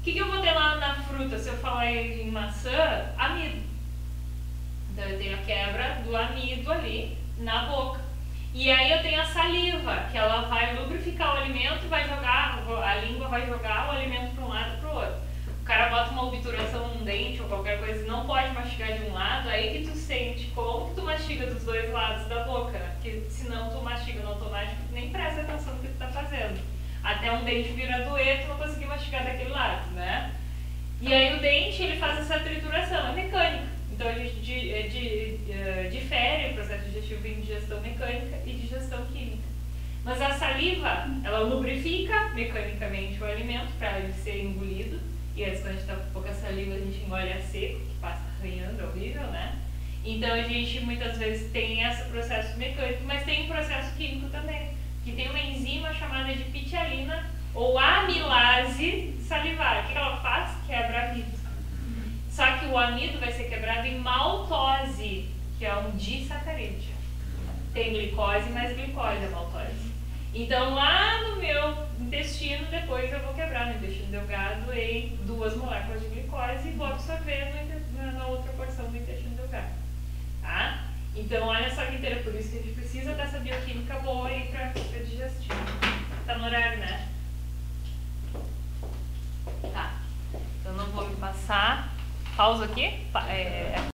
O que eu vou ter lá na fruta? Se eu falar em maçã, amido. Então, eu tenho a quebra do amido ali na boca. E aí eu tenho a saliva, que ela vai lubrificar o alimento e vai jogar, a língua vai jogar o alimento para um lado e para o outro. O cara bota uma obturação num dente ou qualquer coisa e não pode mastigar de um lado, aí que tu sente como que tu mastiga dos dois lados da boca, né? Porque senão tu mastiga no automático, tu nem presta atenção no que tu tá fazendo. Até um dente vir a doer, tu não conseguir mastigar daquele lado, né? E aí o dente, ele faz essa trituração, é mecânica. Então a gente difere o processo digestivo em digestão mecânica e digestão química. Mas a saliva, ela lubrifica mecanicamente o alimento para ele ser engolido. E antes, quando a gente está com pouca saliva, a gente engole a seco, que passa arranhando, é horrível, né? Então a gente muitas vezes tem esse processo mecânico, mas tem um processo químico também, que tem uma enzima chamada de pitialina ou amilase salivar. O que ela faz? Quebra amido. Só que o amido vai ser quebrado em maltose, que é um disacarídeo. Tem glicose, mas glicose é maltose. Então lá no meu intestino, depois eu vou quebrar no intestino delgado em 2 moléculas de glicose e vou absorver na outra porção do intestino delgado. Tá? Então olha só que inteira, por isso que a gente precisa dessa bioquímica boa aí para digestão. Tá no horário, né? Tá. Então não vou me passar. Pausa aqui.